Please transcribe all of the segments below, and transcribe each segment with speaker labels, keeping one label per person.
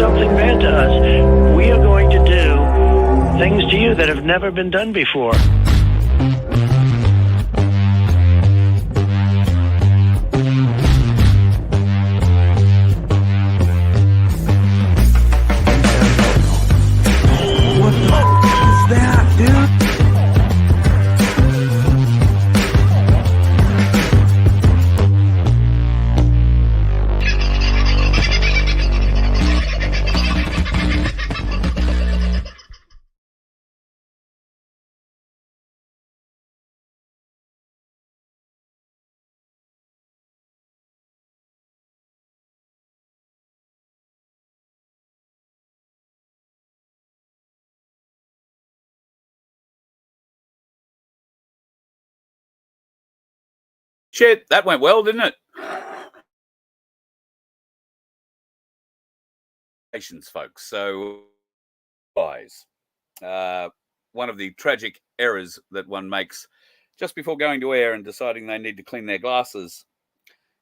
Speaker 1: something bad to us, we are going to do things to you that have never been done before.
Speaker 2: Shit, that went well, didn't it? Patience, folks. So, guys, one of the tragic errors that one makes just before going to air and deciding they need to clean their glasses.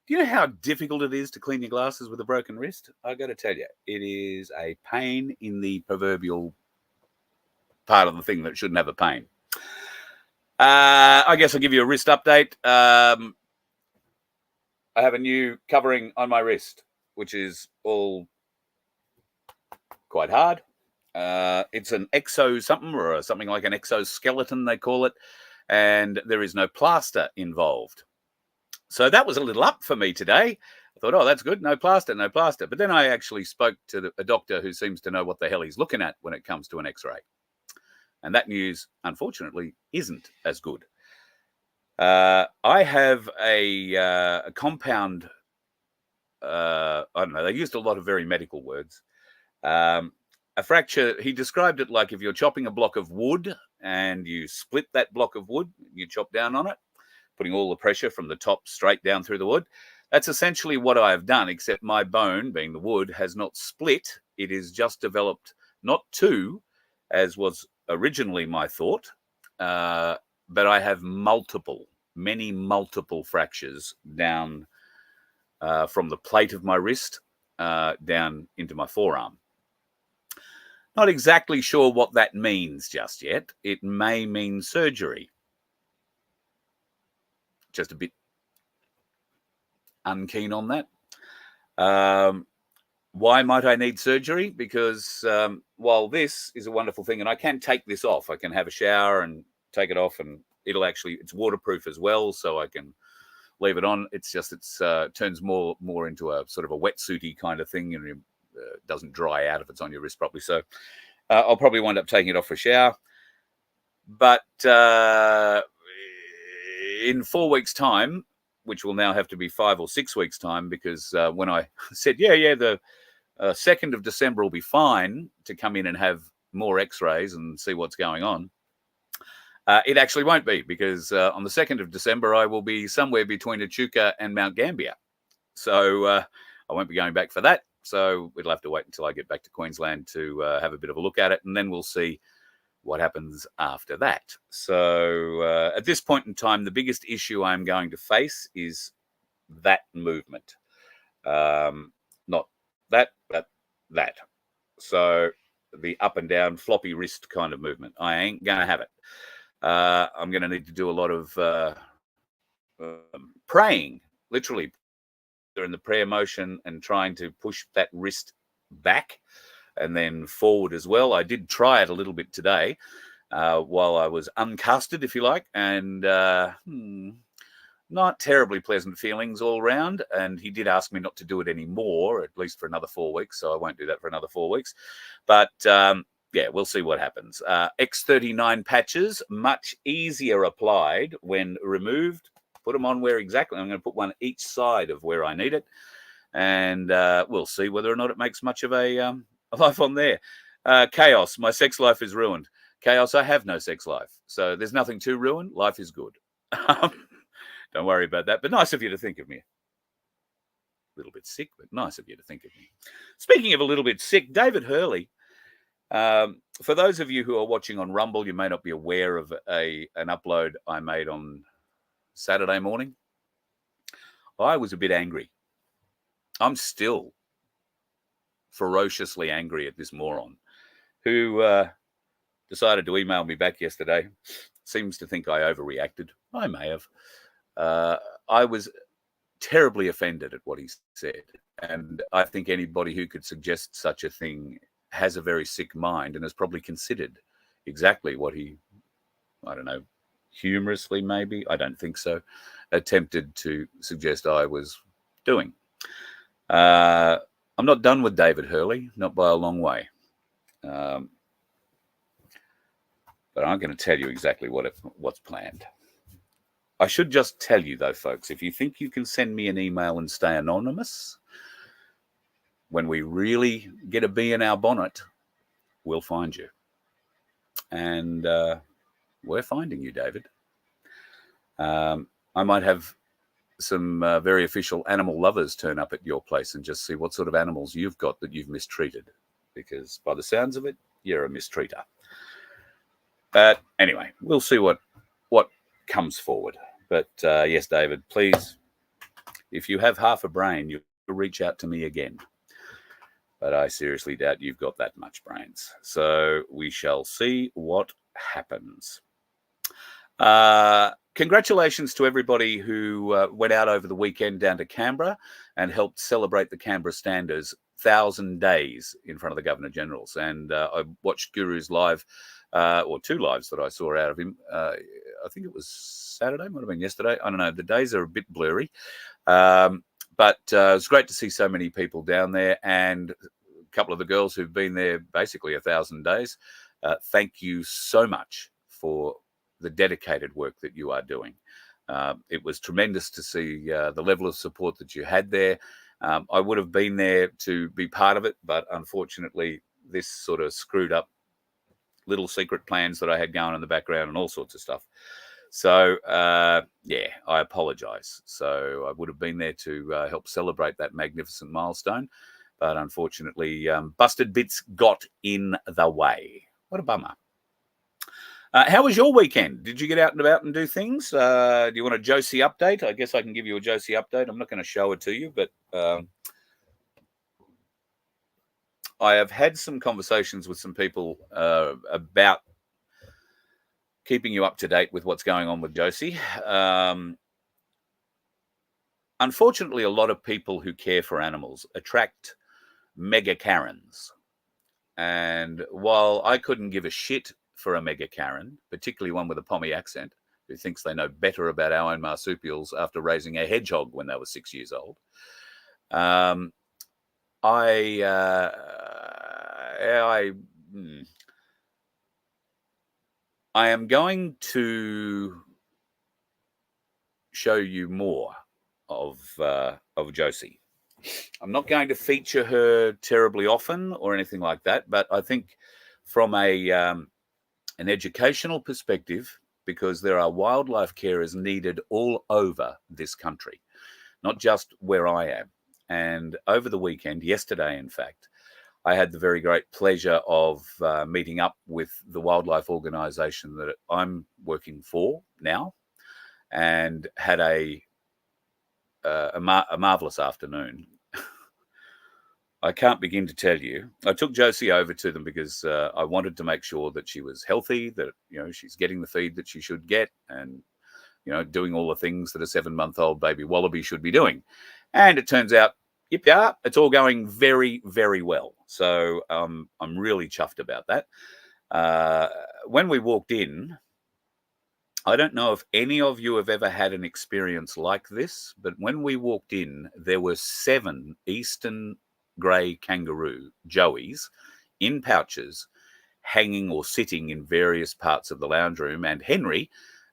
Speaker 2: Do you know how difficult it is to clean your glasses with a broken wrist? I got to tell you, it is a pain in the proverbial part of the thing that shouldn't have a pain. I guess I'll give you a wrist update. I have a new covering on my wrist, which is all quite hard. It's an exo something or something like an exoskeleton, they call it, and there is no plaster involved. So that was a little up for me today. I thought, oh, that's good. No plaster, no plaster. But then I actually spoke to a doctor who seems to know what the hell he's looking at when it comes to an x-ray. And that news, unfortunately, isn't as good. I have a compound, I don't know, they used a lot of very medical words. A fracture, he described it like if you're chopping a block of wood and you split that block of wood, you chop down on it, putting all the pressure from the top straight down through the wood. That's essentially what I have done, except my bone, being the wood, has not split. It is just developed, not two, as was originally my thought, but I have many multiple fractures down from the plate of my wrist down into my forearm. Not exactly sure what that means just yet. It may mean surgery. Just a bit unkeen on that. Why might I need surgery? Because while this is a wonderful thing, and I can take this off, I can have a shower and take it off, and it's waterproof as well, so I can leave it on. It's just turns more into a sort of a wetsuity kind of thing, and doesn't dry out if it's on your wrist properly. So I'll probably wind up taking it off for a shower. But in 4 weeks' time, which will now have to be 5 or 6 weeks' time, because when I said, the 2nd of December will be fine to come in and have more x-rays and see what's going on, it actually won't be, because on the 2nd of December, I will be somewhere between Echuca and Mount Gambier. So I won't be going back for that. So we'll have to wait until I get back to Queensland to have a bit of a look at it, and then we'll see what happens after that. So at this point in time, the biggest issue I'm going to face is that movement. Not that, but that. So the up and down floppy wrist kind of movement. I ain't going to have it. I'm going to need to do a lot of praying, literally. They're in the prayer motion and trying to push that wrist back and then forward as well. I did try it a little bit today while I was uncasted, if you like, and not terribly pleasant feelings all round. And he did ask me not to do it anymore, at least for another 4 weeks. So I won't do that for another 4 weeks. But we'll see what happens. X39 patches, much easier applied when removed. Put them on where exactly. I'm going to put one each side of where I need it. And we'll see whether or not it makes much of a life on there. Chaos, my sex life is ruined. Chaos, I have no sex life. So there's nothing to ruin. Life is good. Don't worry about that. But nice of you to think of me. A little bit sick, but nice of you to think of me. Speaking of a little bit sick, David Hurley. For those of you who are watching on Rumble, you may not be aware of an upload I made on Saturday morning. I was a bit angry. I'm still ferociously angry at this moron who decided to email me back yesterday. Seems to think I overreacted. I may have. I was terribly offended at what he said. And I think anybody who could suggest such a thing has a very sick mind and has probably considered exactly what he, I don't know, humorously maybe, I don't think so, attempted to suggest I was doing. I'm not done with David Hurley, not by a long way. But I'm going to tell you exactly what's planned. I should just tell you, though, folks, if you think you can send me an email and stay anonymous, when we really get a bee in our bonnet, we'll find you. And we're finding you, David. I might have some very official animal lovers turn up at your place and just see what sort of animals you've got that you've mistreated. Because by the sounds of it, you're a mistreater. But anyway, we'll see what comes forward. But yes, David, please, if you have half a brain, you reach out to me again. But I seriously doubt you've got that much brains. So we shall see what happens. Congratulations to everybody who went out over the weekend down to Canberra and helped celebrate the Canberra Standers 1,000 days in front of the Governor-General's. And I watched Guru's live, or 2 lives that I saw out of him. I think it was Saturday, might have been yesterday. I don't know. The days are a bit blurry. But it was great to see so many people down there, and a couple of the girls who've been there basically 1,000 days. Thank you so much for the dedicated work that you are doing. It was tremendous to see the level of support that you had there. I would have been there to be part of it, but unfortunately, this sort of screwed up little secret plans that I had going in the background and all sorts of stuff. So, yeah, I apologize. So I would have been there to help celebrate that magnificent milestone. But unfortunately, busted bits got in the way. What a bummer. How was your weekend? Did you get out and about and do things? Do you want a Josie update? I guess I can give you a Josie update. I'm not going to show it to you, but I have had some conversations with some people about keeping you up to date with what's going on with Josie. Unfortunately, a lot of people who care for animals attract mega Karens. And while I couldn't give a shit for a mega Karen, particularly one with a Pommy accent, who thinks they know better about our own marsupials after raising a hedgehog when they were 6 years old, I am going to show you more of Josie. I'm not going to feature her terribly often or anything like that, but I think from an educational perspective, because there are wildlife carers needed all over this country, not just where I am. And over the weekend, yesterday, in fact, I had the very great pleasure of meeting up with the wildlife organisation that I'm working for now, and had a marvellous afternoon. I can't begin to tell you. I took Josie over to them because I wanted to make sure that she was healthy, that she's getting the feed that she should get, and doing all the things that a 7-month-old baby wallaby should be doing. And it turns out, yep, yeah, it's all going very, very well. So I'm really chuffed about that. When we walked in, I don't know if any of you have ever had an experience like this, but when we walked in, there were 7 eastern grey kangaroo joeys in pouches, hanging or sitting in various parts of the lounge room. And Henry,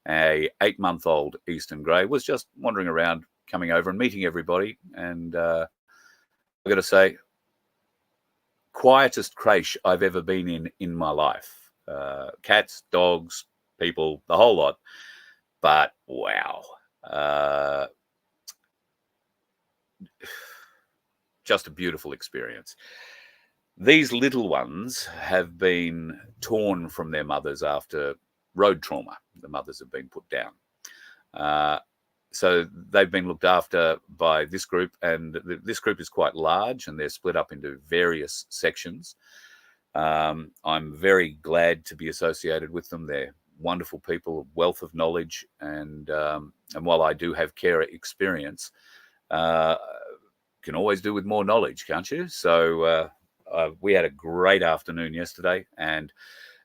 Speaker 2: a 8-month-old eastern grey, was just wandering around, coming over and meeting everybody. And I've got to say, quietest creche I've ever been in my life. Cats, dogs, people, the whole lot. But wow. Just a beautiful experience. These little ones have been torn from their mothers after road trauma. The mothers have been put down. So they've been looked after by this group, and this group is quite large, and they're split up into various sections. I'm very glad to be associated with them. They're wonderful people, a wealth of knowledge, and while I do have carer experience, uh, can always do with more knowledge, can't you? So we had a great afternoon yesterday, and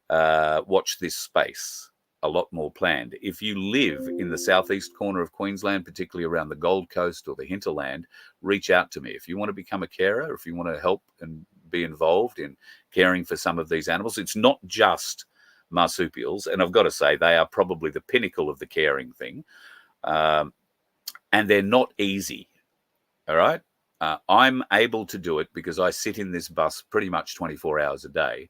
Speaker 2: watch this space. A lot more planned. If you live in the southeast corner of Queensland, particularly around the Gold Coast or the hinterland, reach out to me. If you want to become a carer, if you want to help and be involved in caring for some of these animals, it's not just marsupials. And I've got to say, they are probably the pinnacle of the caring thing. And they're not easy. All right. I'm able to do it because I sit in this bus pretty much 24 hours a day.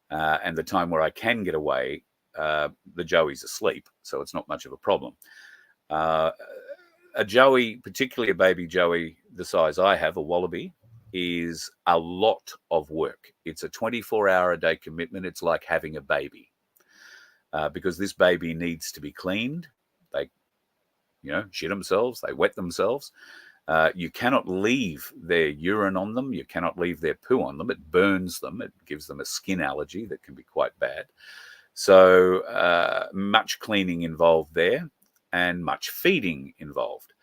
Speaker 2: And the time where I can get away, the joey's asleep, so it's not much of a problem. A joey, particularly a baby joey the size I have, a wallaby, is a lot of work. It's a 24-hour-a-day commitment. It's like having a baby, because this baby needs to be cleaned. They, shit themselves. They wet themselves. You cannot leave their urine on them. You cannot leave their poo on them. It burns them. It gives them a skin allergy that can be quite bad. So much cleaning involved there, and much feeding involved.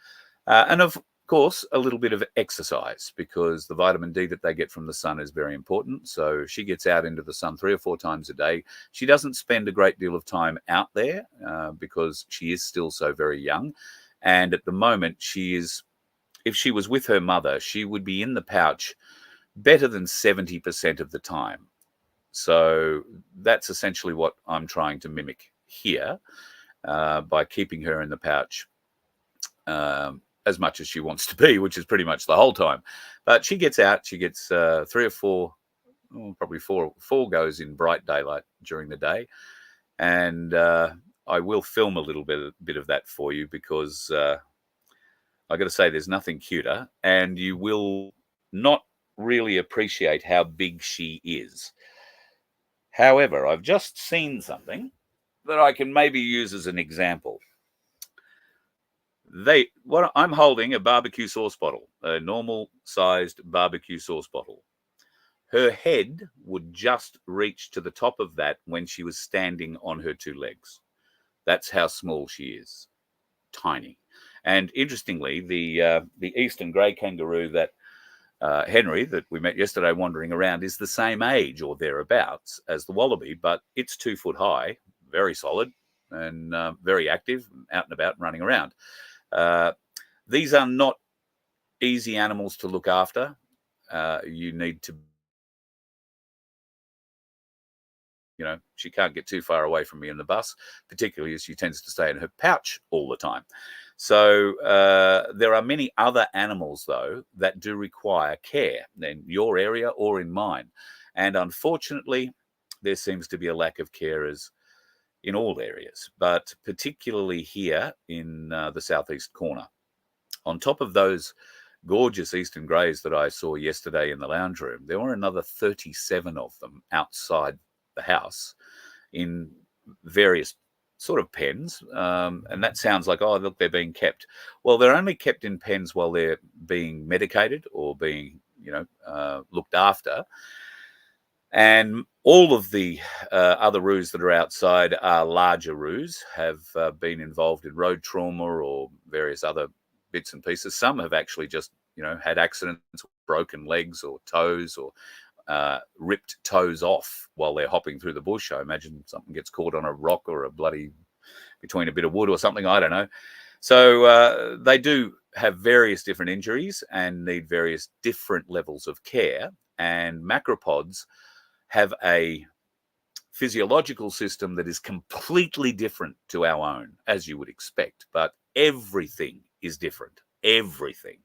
Speaker 2: And of course, a little bit of exercise, because the vitamin D that they get from the sun is very important. So she gets out into the sun 3 or 4 times a day. She doesn't spend a great deal of time out there because she is still so very young. And at the moment, if she was with her mother, she would be in the pouch better than 70% of the time. So that's essentially what I'm trying to mimic here by keeping her in the pouch as much as she wants to be, which is pretty much the whole time. But she gets out. She gets 3 or 4, probably four goes in bright daylight during the day. And I will film a little bit of that for you, because I got to say, there's nothing cuter, and you will not really appreciate how big she is. However, I've just seen something that I can maybe use as an example. I'm holding a barbecue sauce bottle, a normal sized barbecue sauce bottle. Her head would just reach to the top of that when she was standing on her 2 legs. That's how small she is. Tiny. And interestingly, the eastern grey kangaroo that Henry, that we met yesterday wandering around, is the same age or thereabouts as the wallaby, but it's 2 foot high, very solid, and very active, out and about, and running around. These are not easy animals to look after. You need to, she can't get too far away from me in the bus, particularly as she tends to stay in her pouch all the time. So there are many other animals, though, that do require care in your area or in mine. And unfortunately, there seems to be a lack of carers in all areas, but particularly here in the southeast corner. On top of those gorgeous eastern greys that I saw yesterday in the lounge room, there were another 37 of them outside the house in various sort of pens. And that sounds like, oh, look, they're being kept. Well, they're only kept in pens while they're being medicated or being, looked after. And all of the other roos that are outside are larger roos, have been involved in road trauma or various other bits and pieces. Some have actually just, had accidents, broken legs or toes, or ripped toes off while they're hopping through the bush. I imagine something gets caught on a rock or between a bit of wood or something, I don't know. So they do have various different injuries and need various different levels of care. And macropods have a physiological system that is completely different to our own, as you would expect. But everything is different. Everything.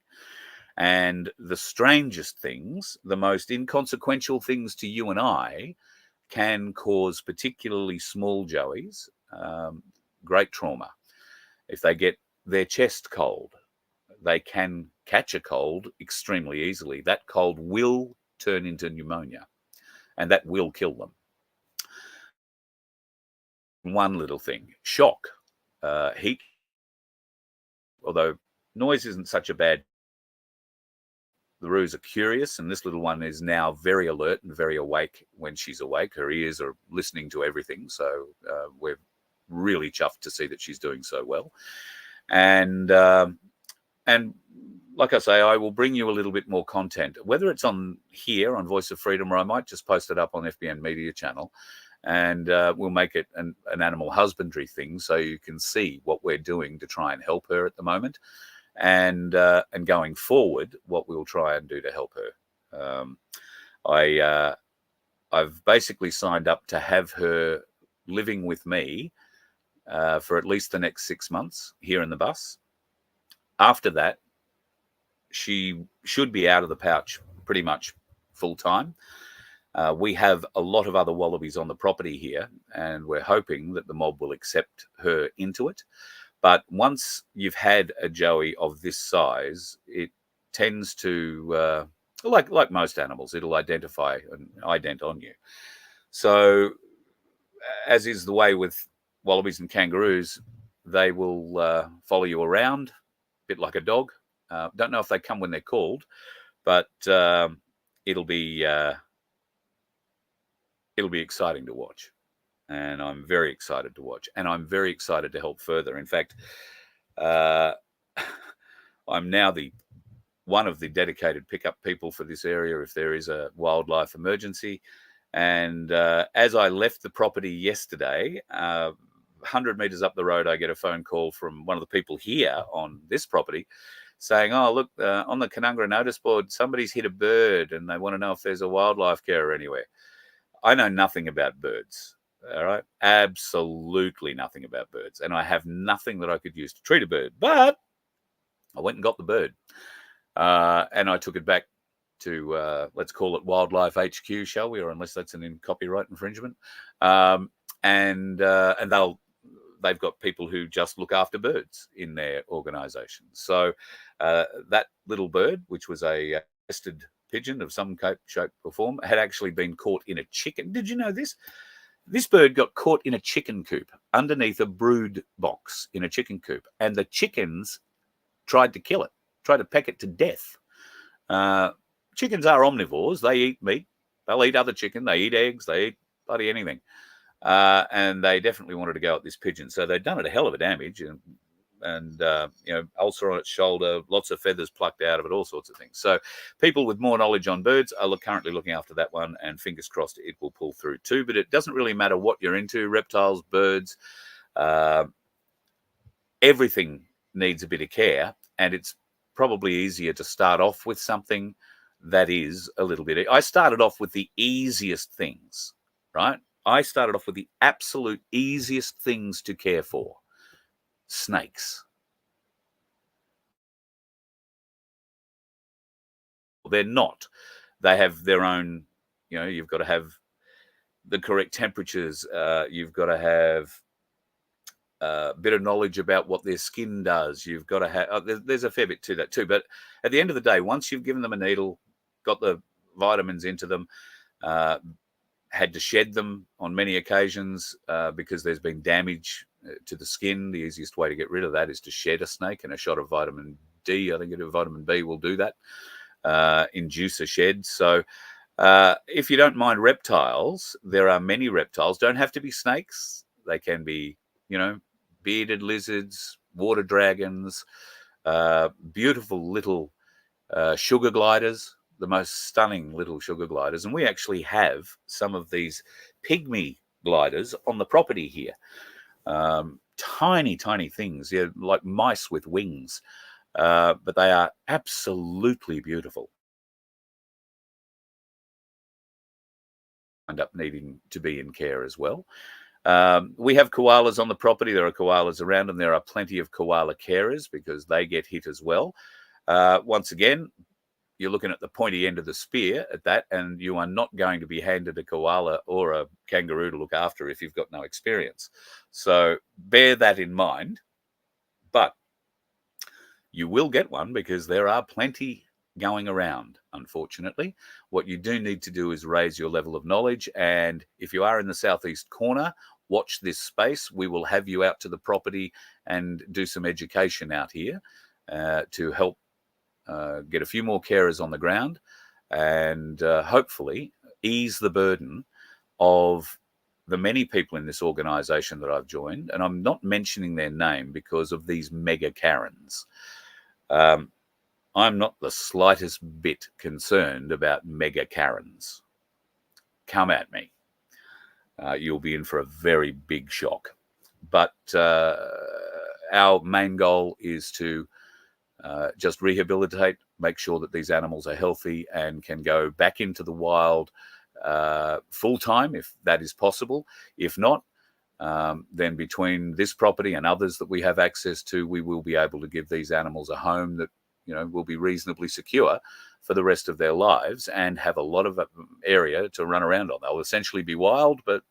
Speaker 2: And the strangest things, the most inconsequential things to you and I, can cause particularly small joeys great trauma. If they get their chest cold, they can catch a cold extremely easily. That cold will turn into pneumonia, and that will kill them. One little thing, shock, heat although noise isn't such a bad. The roos are curious, and this little one is now very alert and very awake when she's awake. Her ears are listening to everything, so we're really chuffed to see that she's doing so well. And like I say, I will bring you a little bit more content, whether it's on here on Voice of Freedom, or I might just post it up on FBN Media Channel, and we'll make it an animal husbandry thing so you can see what we're doing to try and help her at the moment. And going forward, what we'll try and do to help her. I've basically signed up to have her living with me for at least the next 6 months here in the bus. After that, she should be out of the pouch pretty much full time. We have a lot of other wallabies on the property here, and we're hoping that the mob will accept her into it. But once you've had a joey of this size, it tends to, like most animals, it'll identify and ident on you. So, as is the way with wallabies and kangaroos, they will follow you around, a bit like a dog. Don't know if they come when they're called, but it'll be exciting to watch. And I'm very excited to watch, and I'm very excited to help further. In fact, I'm now one of the dedicated pickup people for this area if there is a wildlife emergency. And as I left the property yesterday, 100 meters up the road, I get a phone call from one of the people here on this property saying, "Oh, look, on the Canungra notice board, somebody's hit a bird and they want to know if there's a wildlife carer anywhere." I know nothing about birds. All right. Absolutely nothing about birds. And I have nothing that I could use to treat a bird. But I went and got the bird. And I took it back to, let's call it Wildlife HQ, shall we? Or unless that's an copyright infringement. And they've got people who just look after birds in their organisation. So that little bird, which was a nested pigeon of some shape or form, had actually been caught in a chicken. Did you know this? This bird got caught in a chicken coop underneath a brood box in a chicken coop, and the chickens tried to kill it, tried to peck it to death. Chickens are omnivores. They eat meat. They'll eat other chicken. They eat eggs. They eat bloody anything. And they definitely wanted to go at this pigeon. So they'd done it a hell of a damage, and ulcer on its shoulder, lots of feathers plucked out of it, all sorts of things. So people with more knowledge on birds are currently looking after that one, and fingers crossed it will pull through too. But it doesn't really matter what you're into, reptiles, birds, everything needs a bit of care, and it's probably easier to start off with something that is a little bit. I started off with the easiest things, right? I started off with the absolute easiest things to care for. Snakes. They're not. They have their own, you've got to have the correct temperatures. You've got to have a bit of knowledge about what their skin does. You've got to have, there's a fair bit to that too. But at the end of the day, once you've given them a needle, got the vitamins into them, had to shed them on many occasions because there's been damage to the skin. The easiest way to get rid of that is to shed a snake, and a shot of vitamin D, I think vitamin B will do that, induce a shed. So if you don't mind reptiles, there are many reptiles. Don't have to be snakes. They can be, bearded lizards, water dragons, beautiful little sugar gliders, the most stunning little sugar gliders. And we actually have some of these pygmy gliders on the property here. Tiny, tiny things, like mice with wings. But they are absolutely beautiful. End up needing to be in care as well. We have koalas on the property. There are koalas around, and there are plenty of koala carers because they get hit as well. Once again, you're looking at the pointy end of the spear at that, and you are not going to be handed a koala or a kangaroo to look after if you've got no experience. So bear that in mind. But you will get one because there are plenty going around, unfortunately. What you do need to do is raise your level of knowledge. And if you are in the southeast corner, watch this space. We will have you out to the property and do some education out here to help get a few more carers on the ground and hopefully ease the burden of the many people in this organisation that I've joined. And I'm not mentioning their name because of these mega Karens. I'm not the slightest bit concerned about mega Karens. Come at me. You'll be in for a very big shock. But our main goal is to just rehabilitate, make sure that these animals are healthy and can go back into the wild full time, if that is possible. If not, then between this property and others that we have access to, we will be able to give these animals a home that will be reasonably secure for the rest of their lives and have a lot of area to run around on. They'll essentially be wild, but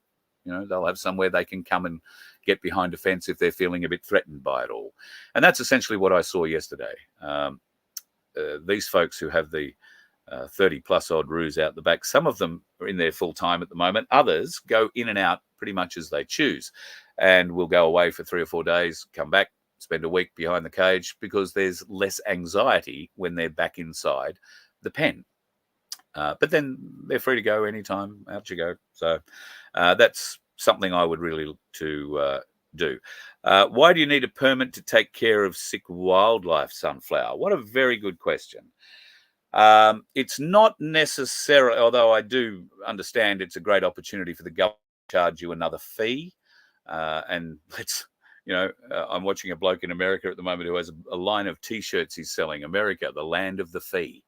Speaker 2: they'll have somewhere they can come and get behind a fence if they're feeling a bit threatened by it all. And that's essentially what I saw yesterday. These folks who have the 30 plus odd roos out the back, some of them are in there full time at the moment. Others go in and out pretty much as they choose and will go away for 3 or 4 days, come back, spend a week behind the cage because there's less anxiety when they're back inside the pen. But then they're free to go anytime. Out you go. So that's something I would really look to do. Why do you need a permit to take care of sick wildlife, Sunflower? What a very good question. It's not necessarily, although I do understand it's a great opportunity for the government to charge you another fee. And I'm watching a bloke in America at the moment who has a line of T-shirts he's selling. America, the land of the fee.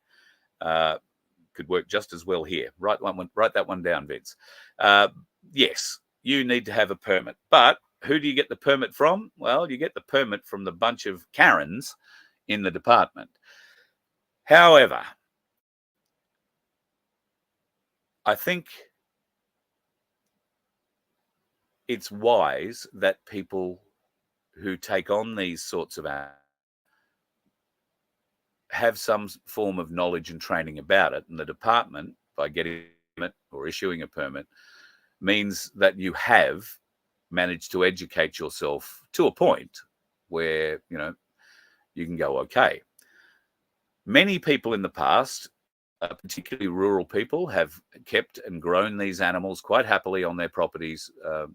Speaker 2: Could work just as well here. Write that one down, Vince. Yes, you need to have a permit. But who do you get the permit from? Well, you get the permit from the bunch of Karens in the department. However, I think it's wise that people who take on these sorts of acts have some form of knowledge and training about it. And the department, by getting a permit or issuing a permit, means that you have managed to educate yourself to a point where, you can go, okay. Many people in the past, particularly rural people, have kept and grown these animals quite happily on their properties,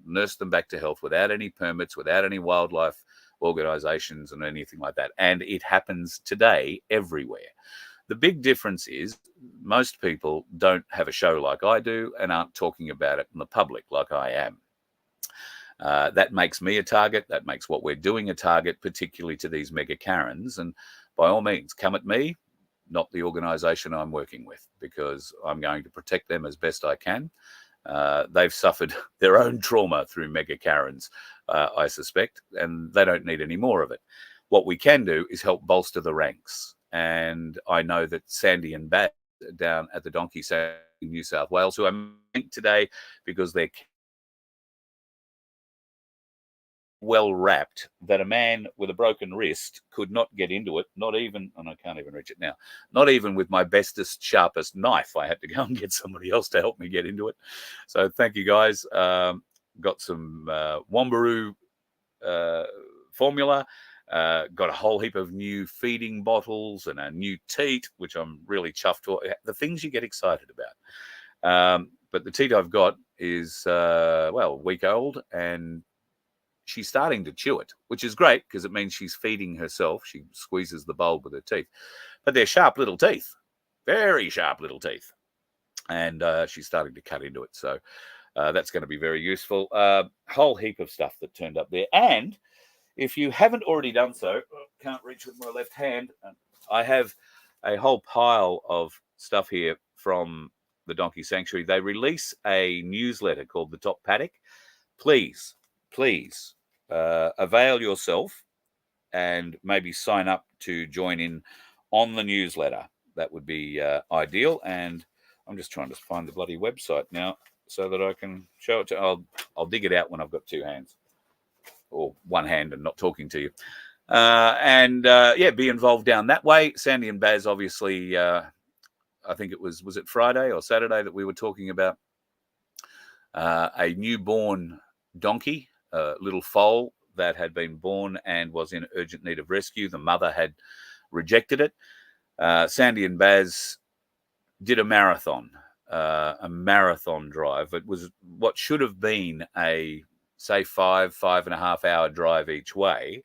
Speaker 2: nursed them back to health without any permits, without any wildlife organizations and anything like that. And it happens today everywhere. The big difference is most people don't have a show like I do and aren't talking about it in the public like I am. That makes me a target. That makes what we're doing a target, particularly to these mega Karens. And by all means, come at me, not the organization I'm working with, because I'm going to protect them as best I can. They've suffered their own trauma through mega Karens, I suspect, and they don't need any more of it. What we can do is help bolster the ranks. And I know that Sandy and Baz down at the Donkey Sanctuary in New South Wales, who I'm meeting today because they're well wrapped, that a man with a broken wrist could not get into it, not even, and I can't even reach it now, not even with my bestest, sharpest knife. I had to go and get somebody else to help me get into it. So thank you, guys. Got some Wombaroo formula, got a whole heap of new feeding bottles and a new teat, which I'm really chuffed for. The things you get excited about. But the teat I've got is, a week old, and she's starting to chew it, which is great because it means she's feeding herself. She squeezes the bulb with her teeth. But they're sharp little teeth, very sharp little teeth. And she's starting to cut into it. So that's going to be very useful. Whole heap of stuff that turned up there. And if you haven't already done so, can't reach with my left hand, I have a whole pile of stuff here from the Donkey Sanctuary. They release a newsletter called The Top Paddock. Please avail yourself and maybe sign up to join in on the newsletter. That would be ideal. And I'm just trying to find the bloody website now so that I can show it to. I'll dig it out when I've got two hands, or one hand and not talking to you. Be involved down that way. Sandy and Baz, obviously, I think it was it Friday or Saturday that we were talking about a newborn donkey, a little foal that had been born and was in urgent need of rescue. The mother had rejected it. Sandy and Baz did a marathon drive. It was what should have been a, say, 5.5 hour drive each way,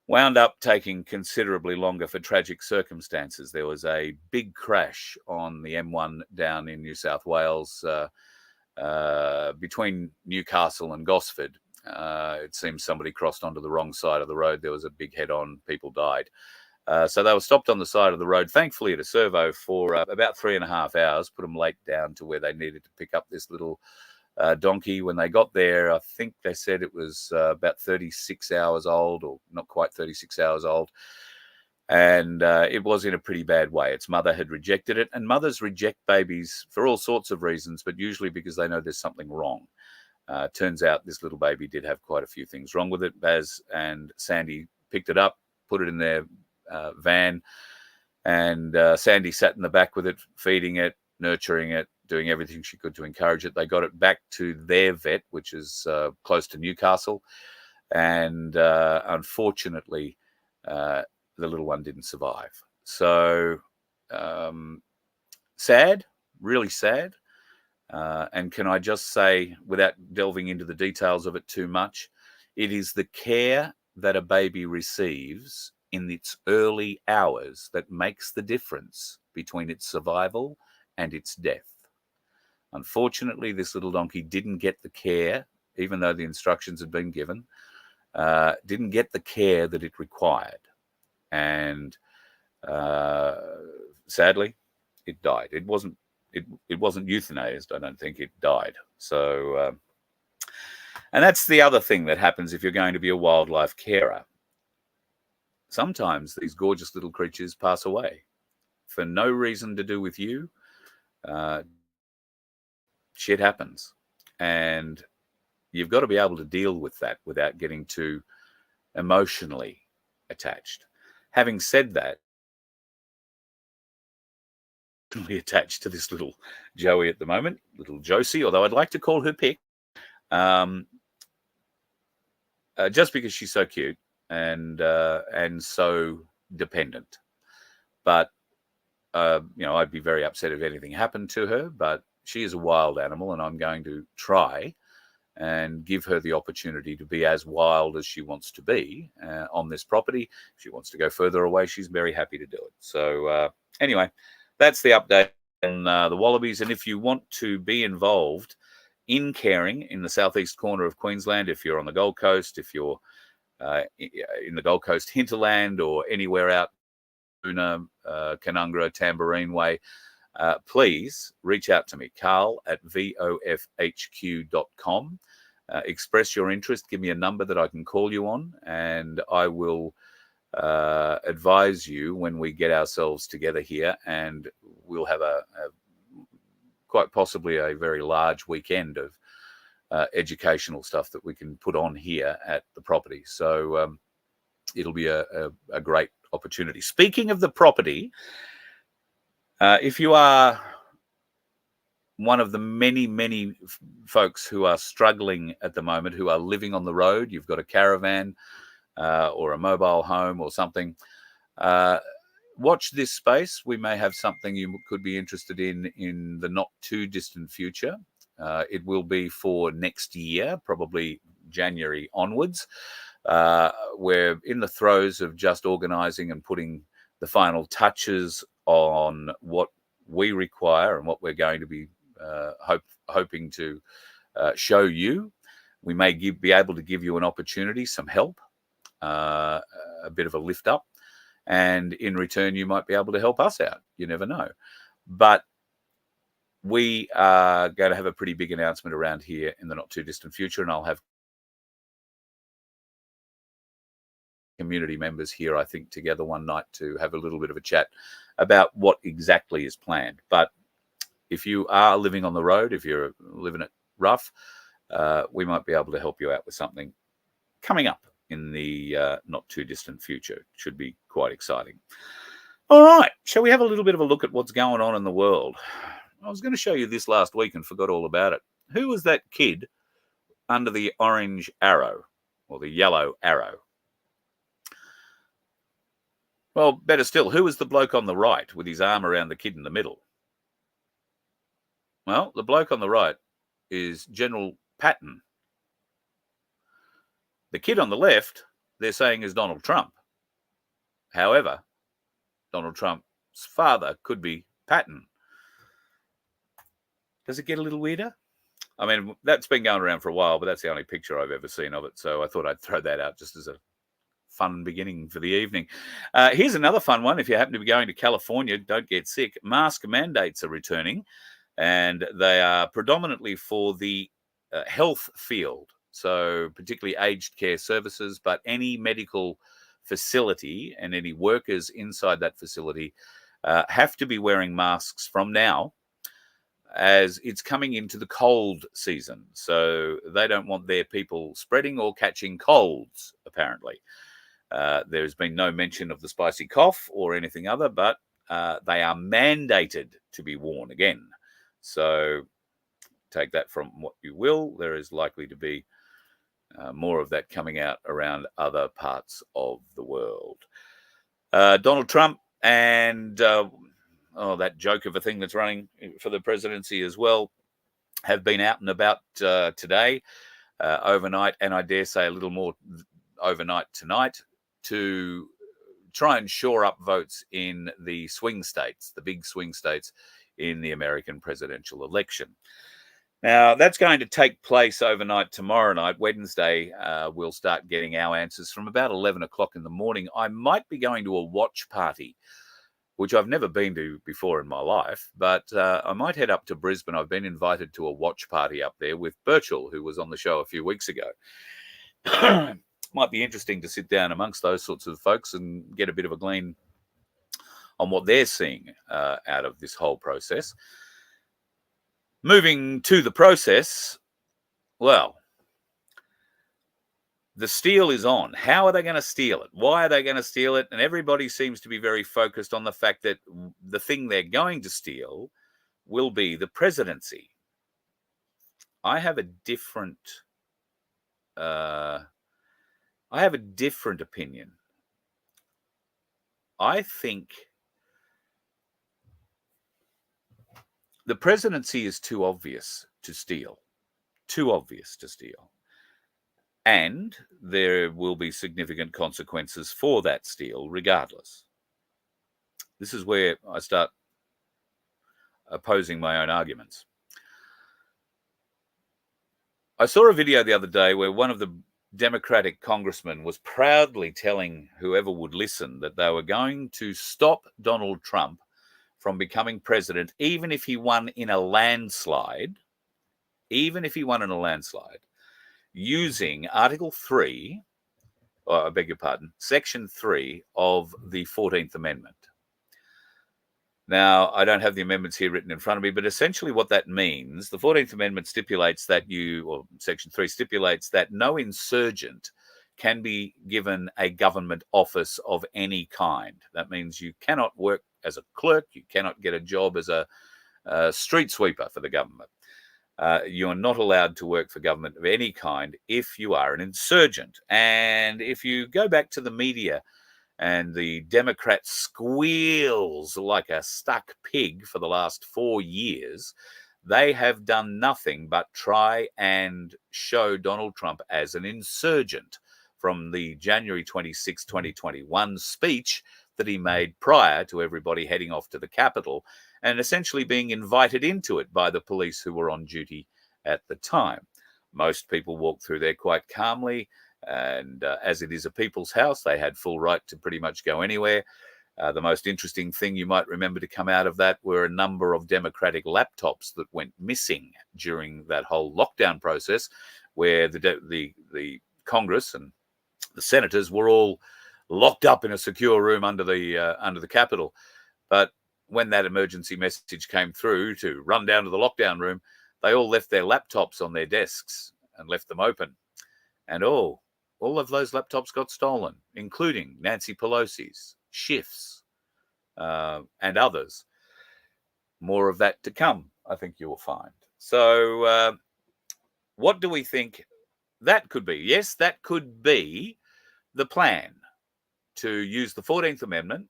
Speaker 2: wound up taking considerably longer for tragic circumstances. There was a big crash on the M1 down in New South Wales between Newcastle and Gosford. It seems somebody crossed onto the wrong side of the road. There was a big head-on. People died. So they were stopped on the side of the road, thankfully at a servo, for about 3.5 hours, put them late down to where they needed to pick up this little donkey. When they got there, I think they said it was about 36 hours old, or not quite 36 hours old. And it was in a pretty bad way. Its mother had rejected it. And mothers reject babies for all sorts of reasons, but usually because they know there's something wrong. Turns out this little baby did have quite a few things wrong with it. Baz and Sandy picked it up, put it in their van, and Sandy sat in the back with it, feeding it, nurturing it, doing everything she could to encourage it. They got it back to their vet, which is close to Newcastle, and unfortunately, the little one didn't survive. So sad, really sad. And can I just say, without delving into the details of it too much, it is the care that a baby receives in its early hours that makes the difference between its survival and its death. Unfortunately, this little donkey didn't get the care, even though the instructions had been given, didn't get the care that it required. And sadly, it died. It wasn't euthanized. I don't think. It died. So, and that's the other thing that happens if you're going to be a wildlife carer. Sometimes these gorgeous little creatures pass away for no reason to do with you. Shit happens, and you've got to be able to deal with that without getting too emotionally attached. Having said that, attached to this little Joey at the moment, little Josie, although I'd like to call her Pick, just because she's so cute and so dependent. But I'd be very upset if anything happened to her. But she is a wild animal, and I'm going to try and give her the opportunity to be as wild as she wants to be on this property. If she wants to go further away, she's very happy to do it. So anyway, that's the update on the wallabies. And if you want to be involved in caring in the southeast corner of Queensland, if you're on the Gold Coast, if you're in the Gold Coast hinterland, or anywhere out Canungra, Tamborine Way, please reach out to me, carl@vofhq.com. Express your interest. Give me a number that I can call you on, and I will advise you when we get ourselves together here, and we'll have a quite possibly a very large weekend of educational stuff that we can put on here at the property. So it'll be a great opportunity. Speaking of the property, if you are one of the many folks who are struggling at the moment, who are living on the road, you've got a caravan or a mobile home or something, watch this space. We may have something you could be interested in the not too distant future. It will be for next year, probably January onwards. We're in the throes of just organising and putting the final touches on what we require and what we're going to be hoping to show you. We may be able to give you an opportunity, some help, a bit of a lift up, and in return you might be able to help us out. You never know. But we are going to have a pretty big announcement around here in the not too distant future, and I'll have community members here, I think, together one night to have a little bit of a chat about what exactly is planned. But if you are living on the road, if you're living it rough, we might be able to help you out with something coming up in the not too distant future. It should be quite exciting. All right, shall we have a little bit of a look at what's going on in the world? I was going to show you this last week and forgot all about it. Who was that kid under the orange arrow or the yellow arrow? Well, better still, who was the bloke on the right with his arm around the kid in the middle? Well, the bloke on the right is General Patton. The kid on the left, they're saying, is Donald Trump. However, Donald Trump's father could be Patton. Does it get a little weirder? I mean, that's been going around for a while, but that's the only picture I've ever seen of it. So I thought I'd throw that out just as a fun beginning for the evening. Here's another fun one. If you happen to be going to California, don't get sick. Mask mandates are returning, and they are predominantly for the health field. So particularly aged care services, but any medical facility and any workers inside that facility have to be wearing masks from now, as it's coming into the cold season. So they don't want their people spreading or catching colds, apparently. There's been no mention of the spicy cough or anything other, but they are mandated to be worn again. So take that from what you will. There is likely to be more of that coming out around other parts of the world. Donald Trump and that joke of a thing that's running for the presidency as well have been out and about today, overnight, and I dare say a little more overnight tonight, to try and shore up votes in the swing states, the big swing states in the American presidential election. Now, that's going to take place overnight tomorrow night. Wednesday, we'll start getting our answers from about 11 o'clock in the morning. I might be going to a watch party, which I've never been to before in my life, but I might head up to Brisbane. I've been invited to a watch party up there with Birchall, who was on the show a few weeks ago. Might be interesting to sit down amongst those sorts of folks and get a bit of a glean on what they're seeing out of this whole process. Moving to the process, well, the steal is on. How are they going to steal it? Why are they going to steal it? And everybody seems to be very focused on the fact that the thing they're going to steal will be the presidency. I have a different opinion. I think the presidency is too obvious to steal. Too obvious to steal. And there will be significant consequences for that steal regardless. This is where I start opposing my own arguments. I saw a video the other day where one of the Democratic congressmen was proudly telling whoever would listen that they were going to stop Donald Trump from becoming president, even if he won in a landslide, using Article 3, or I beg your pardon, Section 3 of the 14th Amendment. Now, I don't have the amendments here written in front of me, but essentially what that means, the 14th Amendment stipulates that Section 3 stipulates that no insurgent can be given a government office of any kind. That means you cannot work as a clerk, you cannot get a job as a street sweeper for the government. You are not allowed to work for government of any kind if you are an insurgent. And if you go back to the media, and the Democrat squeals like a stuck pig for the last 4 years, they have done nothing but try and show Donald Trump as an insurgent from the January 26, 2021 speech that he made prior to everybody heading off to the Capitol and essentially being invited into it by the police who were on duty at the time. Most people walked through there quite calmly. And as it is a people's house, they had full right to pretty much go anywhere. The most interesting thing you might remember to come out of that were a number of Democratic laptops that went missing during that whole lockdown process, where the Congress and the senators were all locked up in a secure room under the Capitol. But when that emergency message came through to run down to the lockdown room, they all left their laptops on their desks and left them open. And all of those laptops got stolen, including Nancy Pelosi's, Schiff's, and others. More of that to come, I think you will find. So what do we think that could be, yes, that could be the plan, to use the 14th Amendment,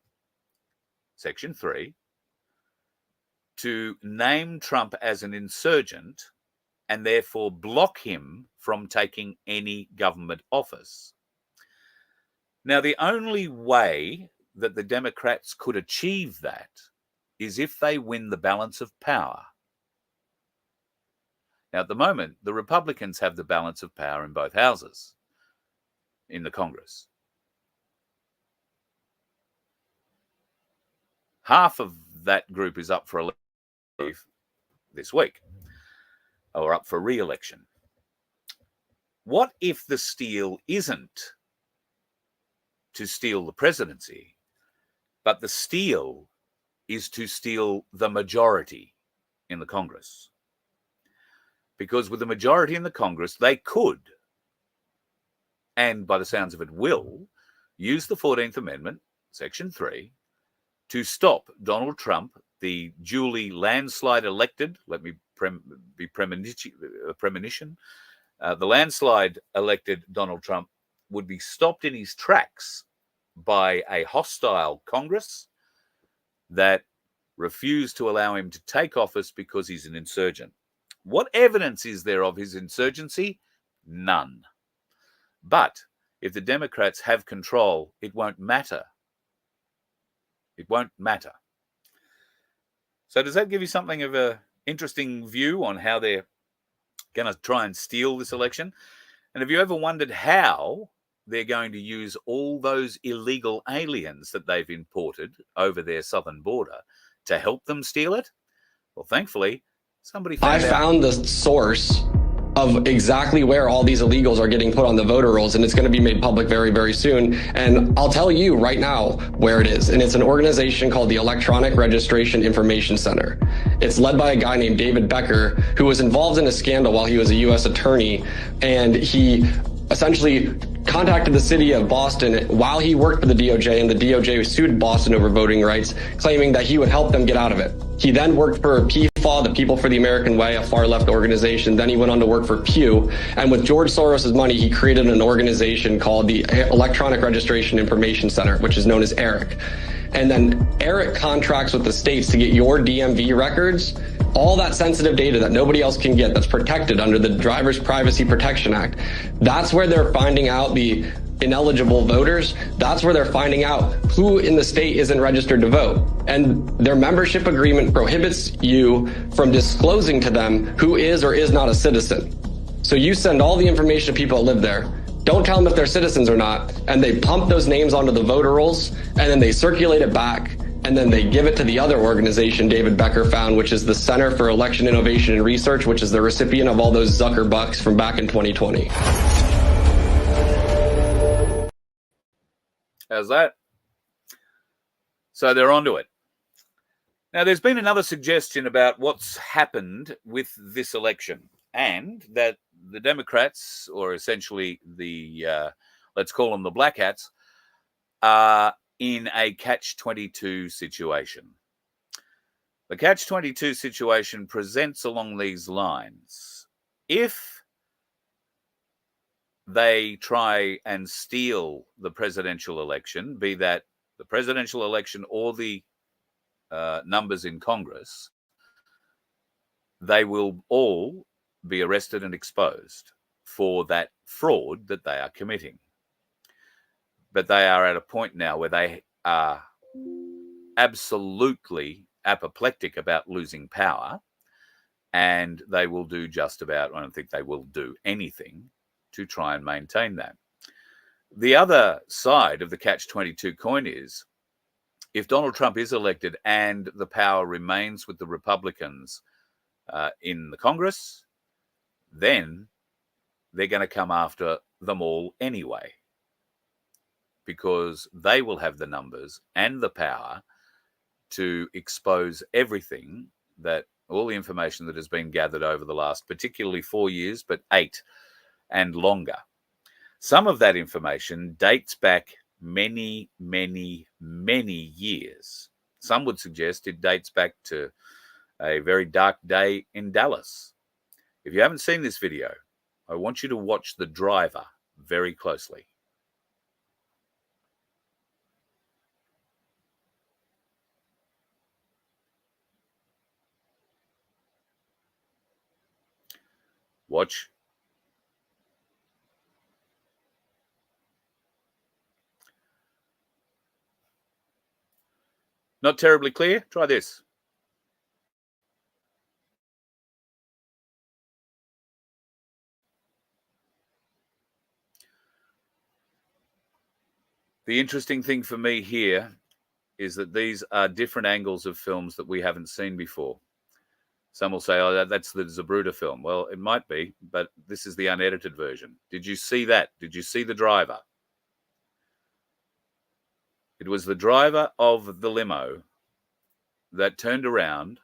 Speaker 2: Section 3, to name Trump as an insurgent and therefore block him from taking any government office. Now, the only way that the Democrats could achieve that is if they win the balance of power. Now, at the moment, the Republicans have the balance of power in both houses in the Congress. Half of that group is up for election this week, or up for re-election. What if the steal isn't to steal the presidency, but the steal is to steal the majority in the Congress? Because with the majority in the Congress, they could, and by the sounds of it will, use the 14th Amendment, Section 3, to stop Donald Trump, the duly landslide elected, let me be premonition, the landslide elected Donald Trump would be stopped in his tracks by a hostile Congress that refused to allow him to take office because he's an insurgent. What evidence is there of his insurgency? None. But if the Democrats have control, it won't matter. It won't matter. So does that give you something of an interesting view on how they're going to try and steal this election? And have you ever wondered how they're going to use all those illegal aliens that they've imported over their southern border to help them steal it? Well, thankfully, somebody found out.
Speaker 3: I found the source of exactly where all these illegals are getting put on the voter rolls, and it's going to be made public very, very soon. And I'll tell you right now where it is. And it's an organization called the Electronic Registration Information Center. It's led by a guy named David Becker, who was involved in a scandal while he was a U.S. attorney, and he essentially contacted the city of Boston while he worked for the DOJ, and the DOJ sued Boston over voting rights, claiming that he would help them get out of it. He then worked for PFAW, the People for the American Way, a far-left organization. Then he went on to work for Pew. And with George Soros' money, he created an organization called the Electronic Registration Information Center, which is known as ERIC. And then ERIC contracts with the states to get your DMV records, all that sensitive data that nobody else can get, that's protected under the Driver's Privacy Protection Act. That's where they're finding out the ineligible voters. That's where they're finding out who in the state isn't registered to vote. And their membership agreement prohibits you from disclosing to them who is or is not a citizen. So you send all the information to people that live there. Don't tell them if they're citizens or not. And they pump those names onto the voter rolls, and then they circulate it back. And then they give it to the other organization David Becker found, which is the Center for Election Innovation and Research, which is the recipient of all those Zucker bucks from back in 2020.
Speaker 2: How's that? So they're onto it. Now, there's been another suggestion about what's happened with this election, and that the Democrats, or essentially the, let's call them the Black Hats, are in a catch-22 situation. The catch-22 situation presents along these lines. If they try and steal the presidential election, be that the presidential election or the numbers in Congress, they will all be arrested and exposed for that fraud that they are committing. But they are at a point now where they are absolutely apoplectic about losing power, and they will do just about, I don't think they will do anything to try and maintain that. The other side of the catch-22 coin is, if Donald Trump is elected and the power remains with the Republicans in the Congress, then they're going to come after them all anyway, because they will have the numbers and the power to expose everything, that all the information that has been gathered over the last, particularly 4 years, but 8 and longer. Some of that information dates back many, many, many years. Some would suggest it dates back to a very dark day in Dallas. If you haven't seen this video, I want you to watch the driver very closely. Watch. Not terribly clear? Try this. The interesting thing for me here is that these are different angles of films that we haven't seen before. Some will say, oh, that's the Zabruta film. Well, it might be, but this is the unedited version. Did you see that? Did you see the driver? It was the driver of the limo that turned around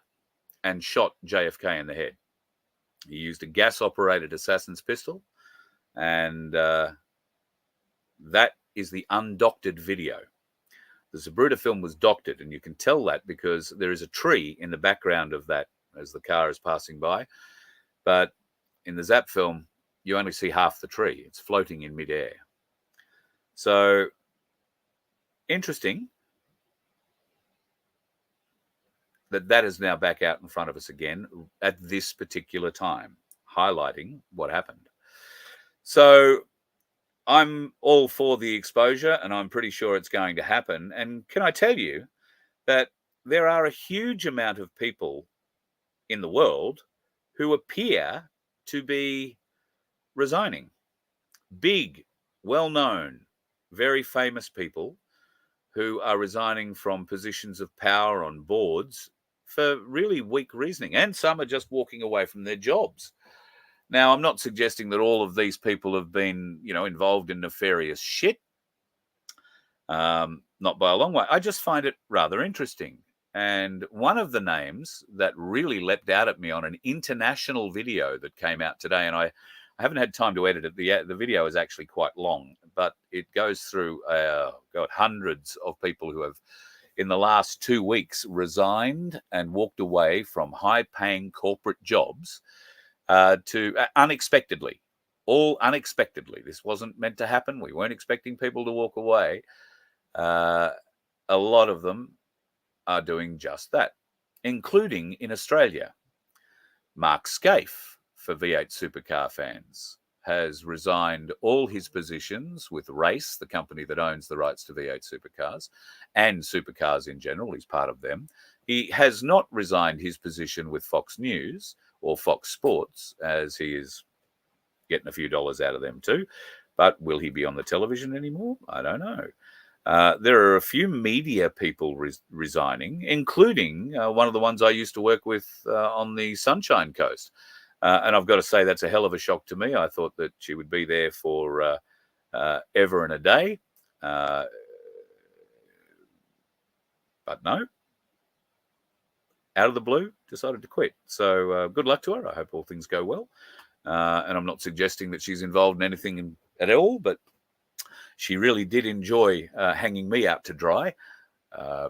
Speaker 2: and shot JFK in the head. He used a gas-operated assassin's pistol, and that is the undoctored video. The Zabruta film was doctored, and you can tell that because there is a tree in the background of that as the car is passing by. But in the Zap film, you only see half the tree. It's floating in midair. So, interesting that is now back out in front of us again at this particular time, highlighting what happened. So, I'm all for the exposure, and I'm pretty sure it's going to happen. And can I tell you that there are a huge amount of people in the world who appear to be resigning. Big, well-known, very famous people who are resigning from positions of power on boards for really weak reasoning. And some are just walking away from their jobs. Now, I'm not suggesting that all of these people have been, involved in nefarious shit. Not by a long way. I just find it rather interesting. And one of the names that really leapt out at me on an international video that came out today, and I haven't had time to edit it. The video is actually quite long, but it goes through hundreds of people who have, in the last 2 weeks, resigned and walked away from high-paying corporate jobs to unexpectedly, all unexpectedly. This wasn't meant to happen. We weren't expecting people to walk away. A lot of them are doing just that, including in Australia. Mark Scaife, for V8 Supercar fans, has resigned all his positions with Race, the company that owns the rights to V8 Supercars, and supercars in general. He's part of them. He has not resigned his position with Fox News or Fox Sports, as he is getting a few dollars out of them too. But will he be on the television anymore? I don't know. There are a few media people resigning, including one of the ones I used to work with on the Sunshine Coast. And I've got to say, that's a hell of a shock to me. I thought that she would be there for ever and a day. But no. Out of the blue, decided to quit. So good luck to her. I hope all things go well. And I'm not suggesting that she's involved in anything at all, but she really did enjoy hanging me out to dry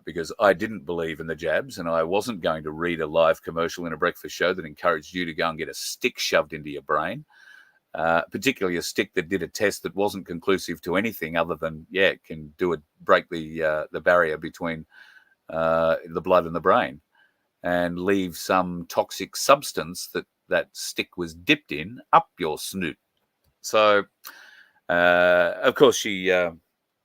Speaker 2: because I didn't believe in the jabs, and I wasn't going to read a live commercial in a breakfast show that encouraged you to go and get a stick shoved into your brain, particularly a stick that did a test that wasn't conclusive to anything other than, it can break the barrier between the blood and the brain and leave some toxic substance that stick was dipped in up your snoot. So, of course, she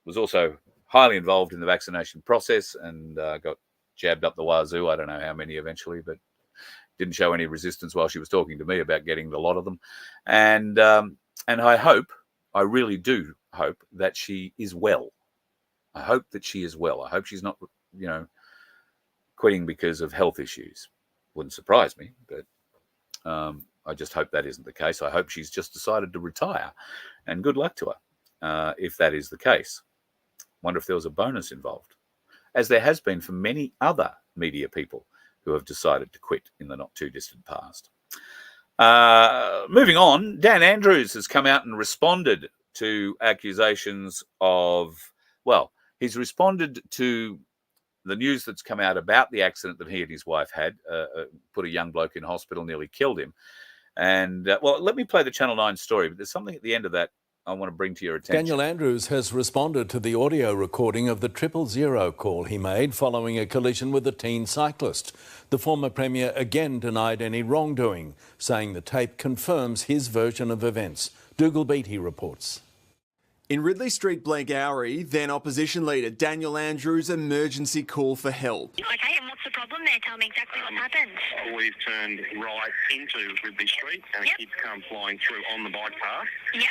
Speaker 2: was also highly involved in the vaccination process and got jabbed up the wazoo. I don't know how many eventually, but didn't show any resistance while she was talking to me about getting the lot of them. And I really do hope that she is well. I hope that she is well. I hope she's not, quitting because of health issues. Wouldn't surprise me, but I just hope that isn't the case. I hope she's just decided to retire, and good luck to her if that is the case. Wonder if there was a bonus involved, as there has been for many other media people who have decided to quit in the not too distant past. Moving on, Dan Andrews has come out and responded to accusations of, he's responded to the news that's come out about the accident that he and his wife had, put a young bloke in hospital, nearly killed him. And, well, let me play the Channel 9 story, but there's something at the end of that I want to bring to your attention.
Speaker 4: Daniel Andrews has responded to the audio recording of the 000 call he made following a collision with a teen cyclist. The former Premier again denied any wrongdoing, saying the tape confirms his version of events. Dougal Beattie reports.
Speaker 5: In Ridley Street, Blairgowrie, then opposition leader Daniel Andrews' emergency call for help.
Speaker 6: Okay, and what's the problem there? Tell me exactly what happened.
Speaker 7: We've turned right into Ridley Street and a kid's come flying through on the bike path.
Speaker 6: Yep.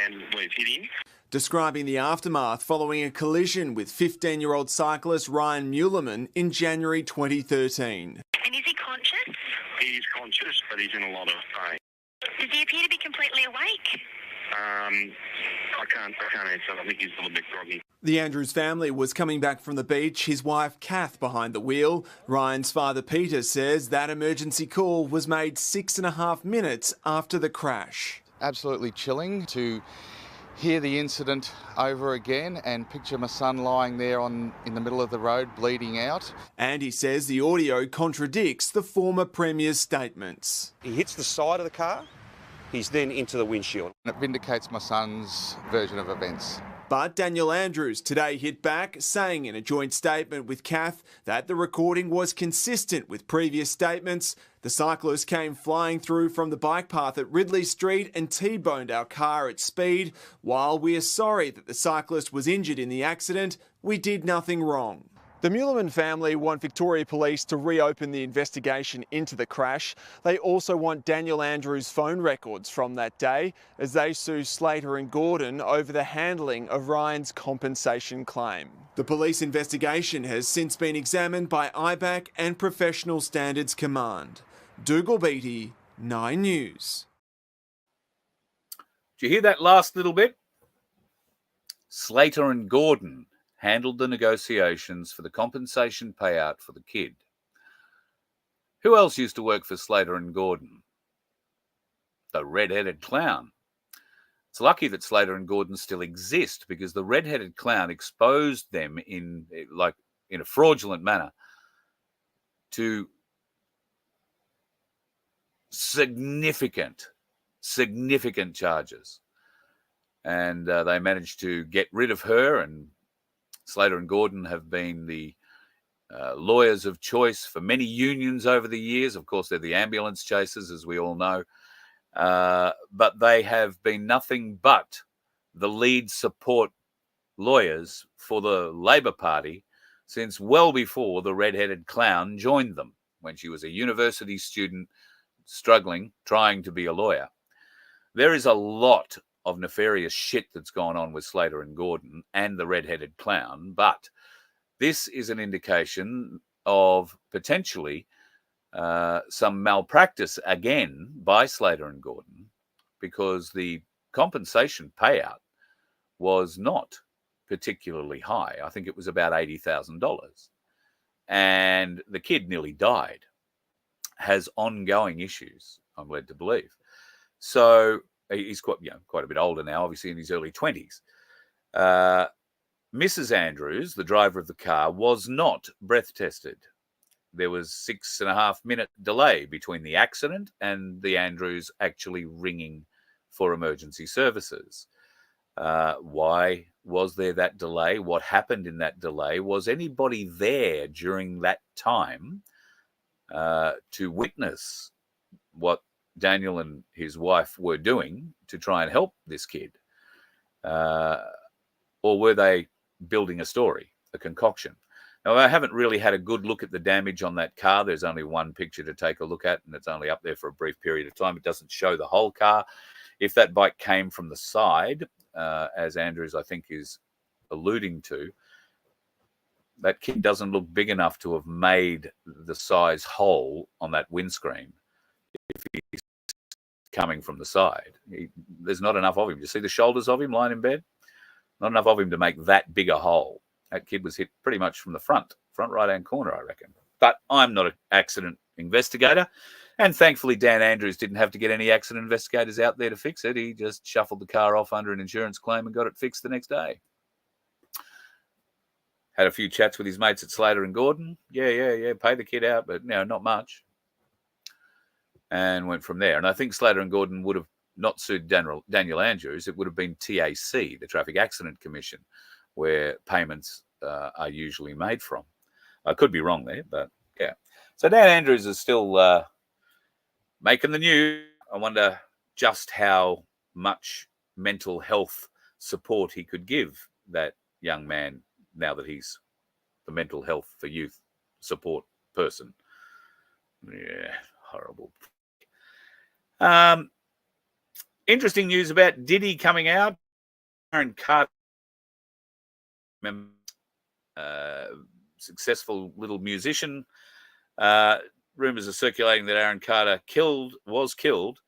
Speaker 7: And we've hit him.
Speaker 5: Describing the aftermath following a collision with 15-year-old cyclist Ryan Muleman in January 2013.
Speaker 6: And is he conscious?
Speaker 7: He's conscious, but he's in a lot of pain.
Speaker 6: Does he appear to be completely awake?
Speaker 7: I can't answer. I think he's a little bit groggy.
Speaker 5: The Andrews family was coming back from the beach, his wife Kath behind the wheel. Ryan's father Peter says that emergency call was made 6.5 minutes after the crash.
Speaker 8: Absolutely chilling to hear the incident over again and picture my son lying there in the middle of the road bleeding out.
Speaker 5: And he says the audio contradicts the former Premier's statements.
Speaker 9: He hits the side of the car, he's then into the windshield.
Speaker 8: It vindicates my son's version of events.
Speaker 5: But Daniel Andrews today hit back, saying in a joint statement with Kath that the recording was consistent with previous statements. The cyclist came flying through from the bike path at Ridley Street and T-boned our car at speed. While we are sorry that the cyclist was injured in the accident, we did nothing wrong. The Muleman family want Victoria Police to reopen the investigation into the crash. They also want Daniel Andrews' phone records from that day as they sue Slater and Gordon over the handling of Ryan's compensation claim. The police investigation has since been examined by IBAC and Professional Standards Command. Dougal Beattie, 9 News.
Speaker 2: Did you hear that last little bit? Slater and Gordon handled the negotiations for the compensation payout for the kid. Who else used to work for Slater and Gordon? The red-headed clown. It's lucky that Slater and Gordon still exist because the red-headed clown exposed them in a fraudulent manner to significant charges. And they managed to get rid of her, and Slater and Gordon have been the lawyers of choice for many unions over the years. Of course, they're the ambulance chasers, as we all know. But they have been nothing but the lead support lawyers for the Labor Party since well before the red-headed clown joined them, when she was a university student struggling, trying to be a lawyer. There is a lot of nefarious shit that's gone on with Slater and Gordon and the red-headed clown, but this is an indication of potentially some malpractice again by Slater and Gordon, because the compensation payout was not particularly high. I think it was about $80,000. And the kid nearly died, has ongoing issues, I'm led to believe. So he's quite a bit older now, obviously in his early 20s. Mrs. Andrews, the driver of the car, was not breath tested. There was 6.5 minute delay between the accident and the Andrews actually ringing for emergency services. Why was there that delay? What happened in that delay? Was anybody there during that time to witness what Daniel and his wife were doing to try and help this kid? Or were they building a story, a concoction? Now, I haven't really had a good look at the damage on that car. There's only one picture to take a look at, and it's only up there for a brief period of time. It doesn't show the whole car. If that bike came from the side, as Andrews, I think, is alluding to, that kid doesn't look big enough to have made the size hole on that windscreen if he's coming from the side. There's not enough of him. You see the shoulders of him lying in bed? Not enough of him to make that big a hole. That kid was hit pretty much from the front right-hand corner, I reckon. But I'm not an accident investigator. And thankfully, Dan Andrews didn't have to get any accident investigators out there to fix it. He just shuffled the car off under an insurance claim and got it fixed the next day. Had a few chats with his mates at Slater and Gordon. Yeah, pay the kid out, but not much. and went from there. And I think Slater and Gordon would have not sued Daniel Andrews. It would have been TAC, the Traffic Accident Commission, where payments are usually made from. I could be wrong there, but yeah. So Dan Andrews is still making the news. I wonder just how much mental health support he could give that young man now that he's the mental health for youth support person. Yeah, horrible. Interesting news about Diddy coming out. Aaron Carter, successful little musician. Rumors are circulating that Aaron Carter was killed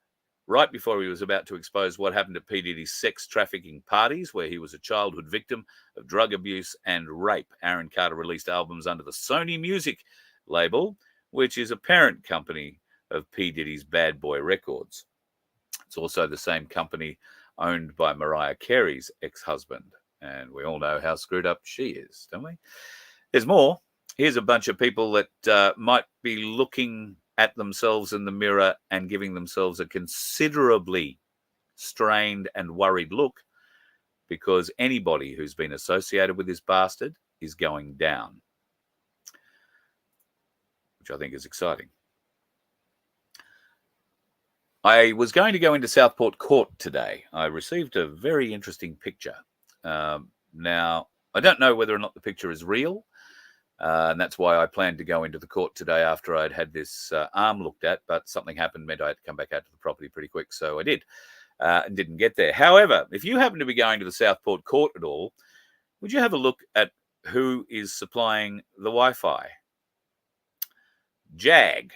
Speaker 2: right before he was about to expose what happened at P. Diddy's sex trafficking parties, where he was a childhood victim of drug abuse and rape. Aaron Carter released albums under the Sony Music label, which is a parent company of P. Diddy's Bad Boy Records. It's also the same company owned by Mariah Carey's ex-husband. And we all know how screwed up she is, don't we? There's more. Here's a bunch of people that might be looking at themselves in the mirror and giving themselves a considerably strained and worried look, because anybody who's been associated with this bastard is going down, which I think is exciting. I was going to go into Southport Court today. I received a very interesting picture. Now, I don't know whether or not the picture is real, and that's why I planned to go into the court today after I'd had this arm looked at, but something happened, meant I had to come back out to the property pretty quick, so I did, and didn't get there. However, if you happen to be going to the Southport Court at all, would you have a look at who is supplying the Wi-Fi? JAG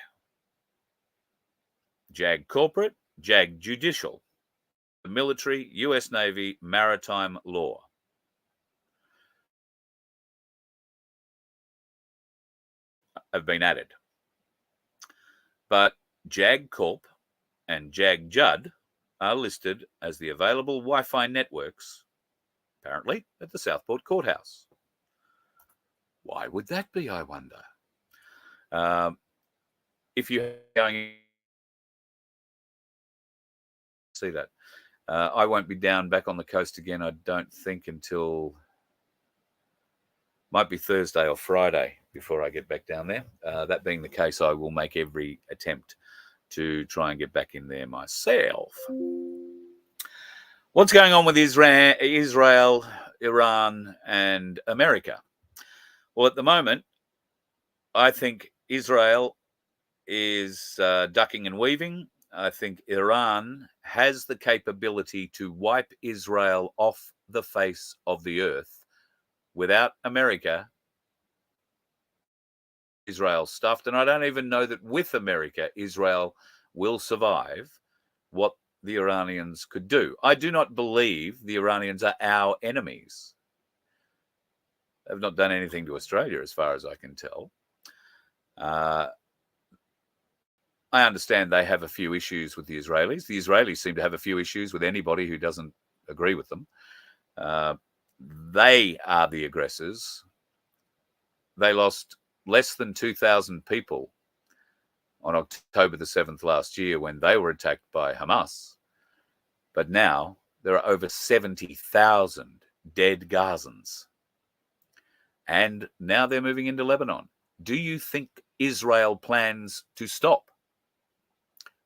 Speaker 2: Corporate, JAG Judicial, the military, US Navy, maritime law. Have been added. But JAG Corp and JAG Judd are listed as the available Wi-Fi networks, apparently, at the Southport Courthouse. Why would that be, I wonder? If you're going see that. I won't be down back on the coast again, I don't think, until might be Thursday or Friday before I get back down there. That being the case, I will make every attempt to try and get back in there myself. What's going on with Israel, Iran, and America? Well, at the moment, I think Israel is ducking and weaving. I think Iran has the capability to wipe Israel off the face of the earth. Without America, Israel's stuffed. And I don't even know that with America, Israel will survive what the Iranians could do. I do not believe the Iranians are our enemies. They've not done anything to Australia, as far as I can tell. I understand they have a few issues with the Israelis. The Israelis seem to have a few issues with anybody who doesn't agree with them. They are the aggressors. They lost less than 2,000 people on October the 7th last year when they were attacked by Hamas. But now there are over 70,000 dead Gazans. And now they're moving into Lebanon. Do you think Israel plans to stop?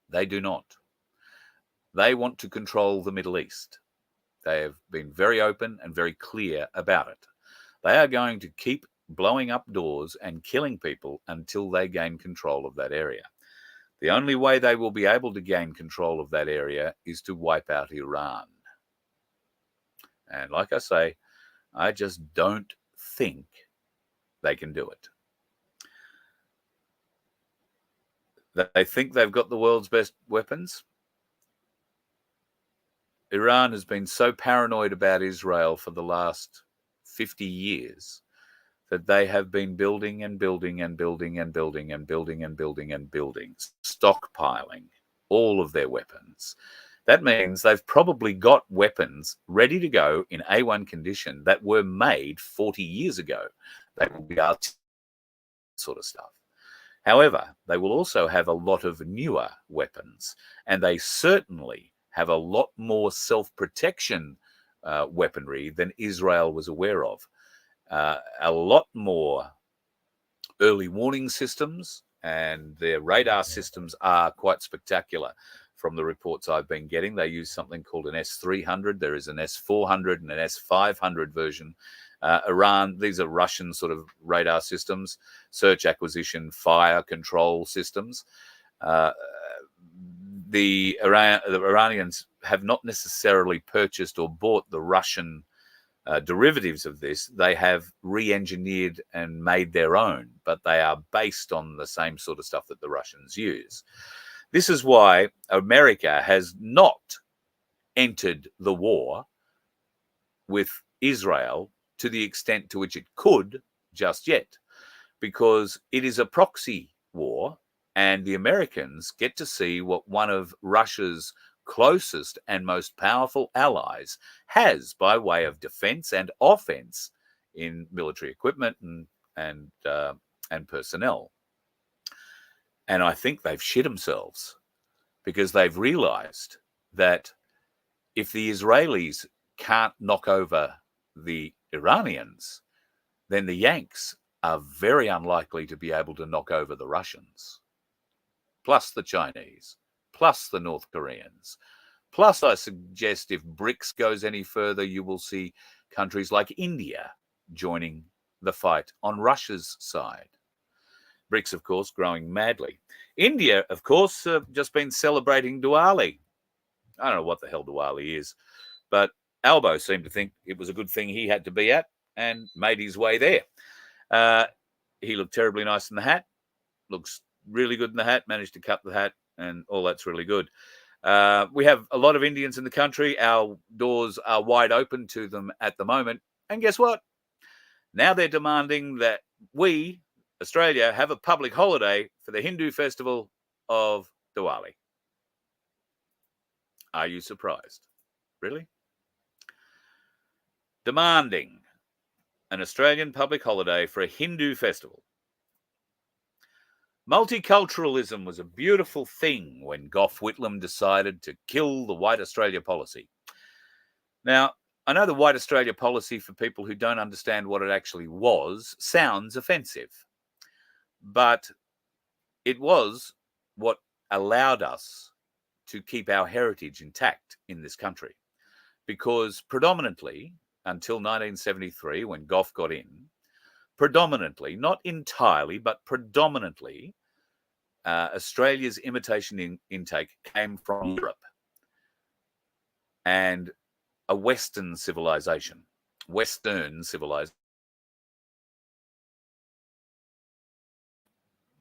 Speaker 2: They do not. They want to control the Middle East. They have been very open and very clear about it. They are going to keep blowing up doors and killing people until they gain control of that area. The only way they will be able to gain control of that area is to wipe out Iran. And like I say, I just don't think they can do it. They think they've got the world's best weapons. Iran has been so paranoid about Israel for the last 50 years that they have been building and building and building and building and building and building and building, stockpiling all of their weapons. That means they've probably got weapons ready to go in A1 condition that were made 40 years ago. They will be out sort of stuff. However, they will also have a lot of newer weapons, and they certainly have a lot more self-protection weaponry than Israel was aware of. A lot more early warning systems, and their radar systems are quite spectacular. From the reports I've been getting, they use something called an S-300. There is an S-400 and an S-500 version. Iran, these are Russian sort of radar systems, search, acquisition, fire control systems. The Iranians have not necessarily purchased or bought the Russian derivatives of this. They have re-engineered and made their own, but they are based on the same sort of stuff that the Russians use. This is why America has not entered the war with Israel to the extent to which it could just yet, because it is a proxy war, and the Americans get to see what one of Russia's closest and most powerful allies has by way of defense and offense in military equipment and personnel. And I think they've shit themselves, because they've realized that if the Israelis can't knock over the Iranians, then the Yanks are very unlikely to be able to knock over the Russians, plus the Chinese, plus the North Koreans. Plus, I suggest if BRICS goes any further, you will see countries like India joining the fight on Russia's side. BRICS, of course, growing madly. India, of course, just been celebrating Diwali. I don't know what the hell Diwali is, but Albo seemed to think it was a good thing he had to be at and made his way there. He looked terribly nice in the hat, looks really good in the hat, managed to cut the hat, and all that's really good. We have a lot of Indians in the country. Our doors are wide open to them at the moment. And guess what? Now they're demanding that we, Australia, have a public holiday for the Hindu festival of Diwali. Are you surprised? Really? Demanding an Australian public holiday for a Hindu festival. Multiculturalism was a beautiful thing when Gough Whitlam decided to kill the White Australia policy. Now, I know the White Australia policy, for people who don't understand what it actually was, sounds offensive. But it was what allowed us to keep our heritage intact in this country. Because predominantly, until 1973, when Gough got in, predominantly, not entirely, but predominantly, Australia's imitation intake came from Europe and a Western civilization.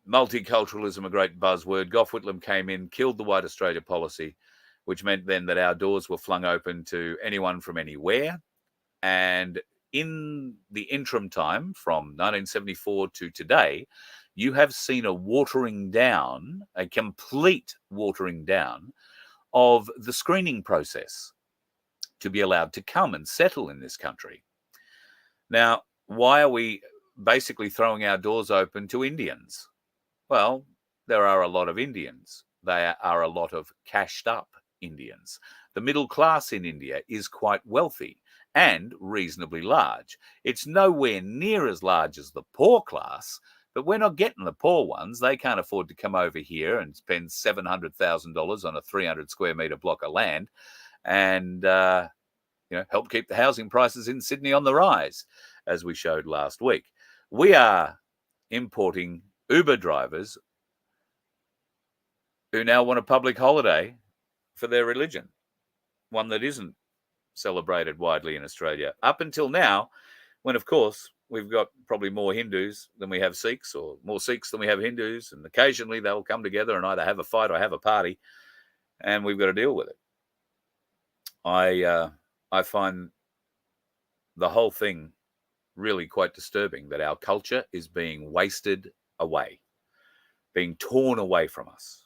Speaker 2: Multiculturalism, a great buzzword. Gough Whitlam came in, killed the White Australia policy, which meant then that our doors were flung open to anyone from anywhere. And in the interim time, from 1974 to today, you have seen a watering down, a complete watering down of the screening process to be allowed to come and settle in this country. Now, why are we basically throwing our doors open to Indians? Well, there are a lot of Indians. There are a lot of cashed up Indians. The middle class in India is quite wealthy and reasonably large. It's nowhere near as large as the poor class, but we're not getting the poor ones. They can't afford to come over here and spend $700,000 on a 300 square metre block of land and help keep the housing prices in Sydney on the rise, as we showed last week. We are importing Uber drivers who now want a public holiday for their religion, one that isn't celebrated widely in Australia. Up until now, when, of course, we've got probably more Hindus than we have Sikhs, or more Sikhs than we have Hindus, and occasionally they'll come together and either have a fight or have a party, and we've got to deal with it. I find the whole thing really quite disturbing, that our culture is being wasted away, being torn away from us.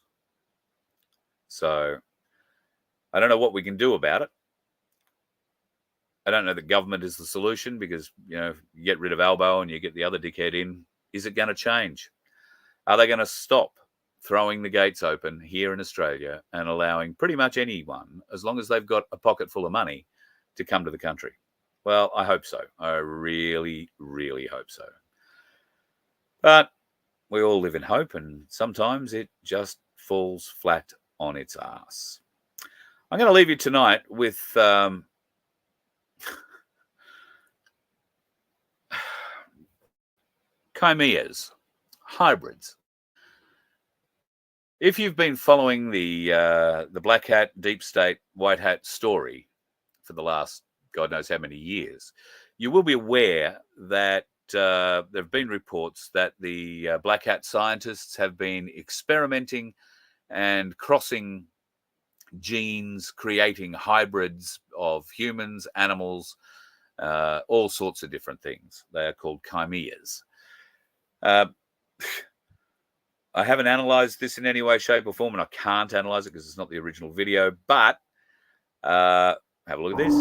Speaker 2: So I don't know what we can do about it. I don't know that government is the solution, because, you get rid of Albo and you get the other dickhead in. Is it going to change? Are they going to stop throwing the gates open here in Australia and allowing pretty much anyone, as long as they've got a pocket full of money, to come to the country? Well, I hope so. I really, really hope so. But we all live in hope, and sometimes it just falls flat on its ass. I'm going to leave you tonight with chimeras, hybrids. If you've been following the black hat, deep state, white hat story for the last God knows how many years, you will be aware that there have been reports that the black hat scientists have been experimenting and crossing genes, creating hybrids of humans, animals, all sorts of different things. They are called chimeras. I haven't analysed this in any way, shape or form, and I can't analyse it because it's not the original video, but have a look at this.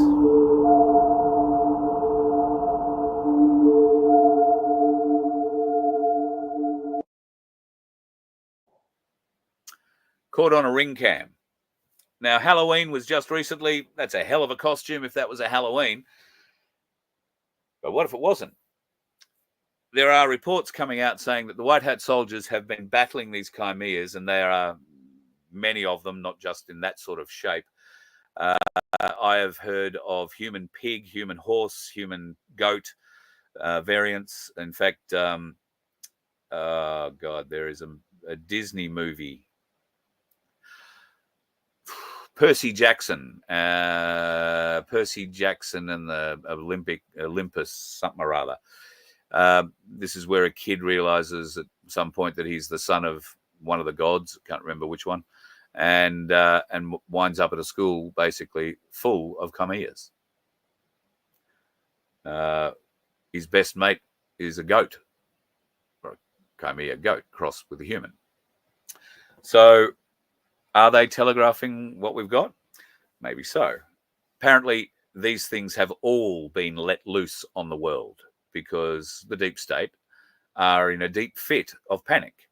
Speaker 2: Caught on a ring cam. Now, Halloween was just recently. That's a hell of a costume if that was a Halloween. But what if it wasn't? There are reports coming out saying that the white hat soldiers have been battling these chimeras, and there are many of them, not just in that sort of shape. I have heard of human pig, human horse, human goat variants. In fact, oh God, there is a Disney movie, Percy Jackson and the Olympus, something or other. This is where a kid realizes at some point that he's the son of one of the gods. Can't remember which one, and winds up at a school basically full of chimeras. His best mate is a goat, or a chimera goat crossed with a human. So, are they telegraphing what we've got? Maybe so. Apparently, these things have all been let loose on the world because the deep state are in a deep fit of panic.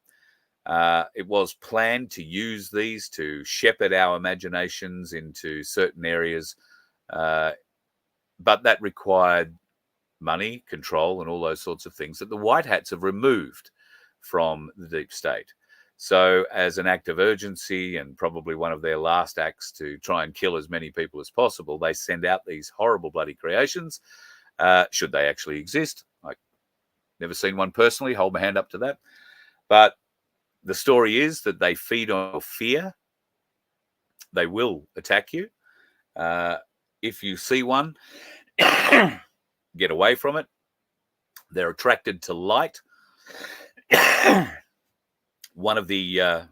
Speaker 2: It was planned to use these to shepherd our imaginations into certain areas, but that required money, control, and all those sorts of things that the white hats have removed from the deep state. So as an act of urgency and probably one of their last acts to try and kill as many people as possible, they send out these horrible bloody creations. Should they actually exist? I've never seen one personally, hold my hand up to that. But the story is that they feed on fear. They will attack you. If you see one, get away from it. They're attracted to light. One of the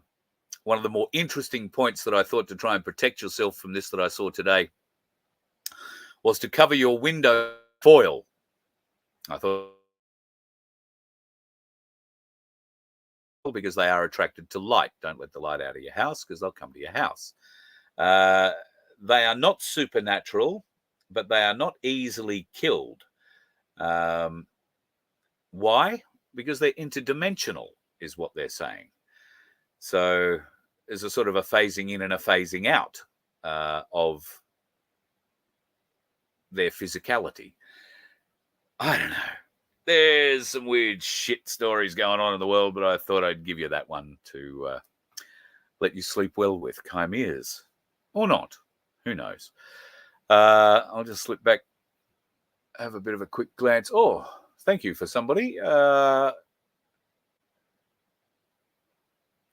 Speaker 2: more interesting points that I thought to try and protect yourself from this that I saw today was to cover your window foil. I thought because they are attracted to light. Don't let the light out of your house because they'll come to your house. They are not supernatural, but they are not easily killed. Why? Because they're interdimensional, is what they're saying. So there's a sort of a phasing in and a phasing out of their physicality. I don't know. There's some weird shit stories going on in the world, but I thought I'd give you that one to let you sleep well with. Chimeras. Or not. Who knows? I'll just slip back, have a bit of a quick glance. Oh, thank you for somebody.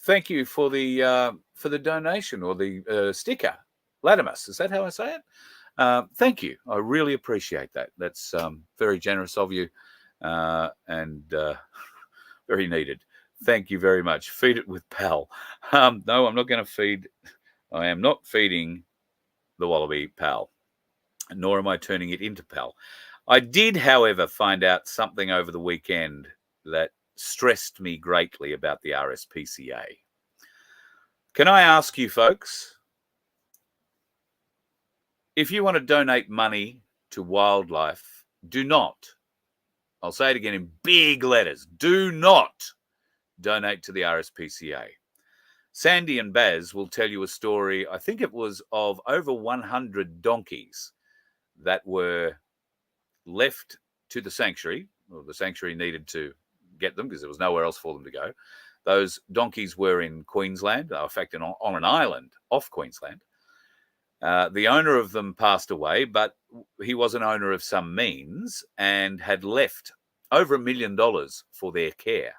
Speaker 2: Thank you for the donation or the sticker. Latimus, is that how I say it? Thank you. I really appreciate that. That's very generous of you and very needed. Thank you very much. Feed it with Pal. No, I'm not going to feed. I am not feeding the wallaby Pal, nor am I turning it into Pal. I did, however, find out something over the weekend that stressed me greatly about the RSPCA. Can I ask you folks, if you want to donate money to wildlife, do not, I'll say it again in big letters, do not donate to the RSPCA. Sandy and Baz will tell you a story, I think it was of over 100 donkeys that were left to the sanctuary. Well, the sanctuary needed to get them because there was nowhere else for them to go. Those donkeys were in Queensland, in fact, on an island off Queensland. The owner of them passed away, but he was an owner of some means and had left over $1 million for their care.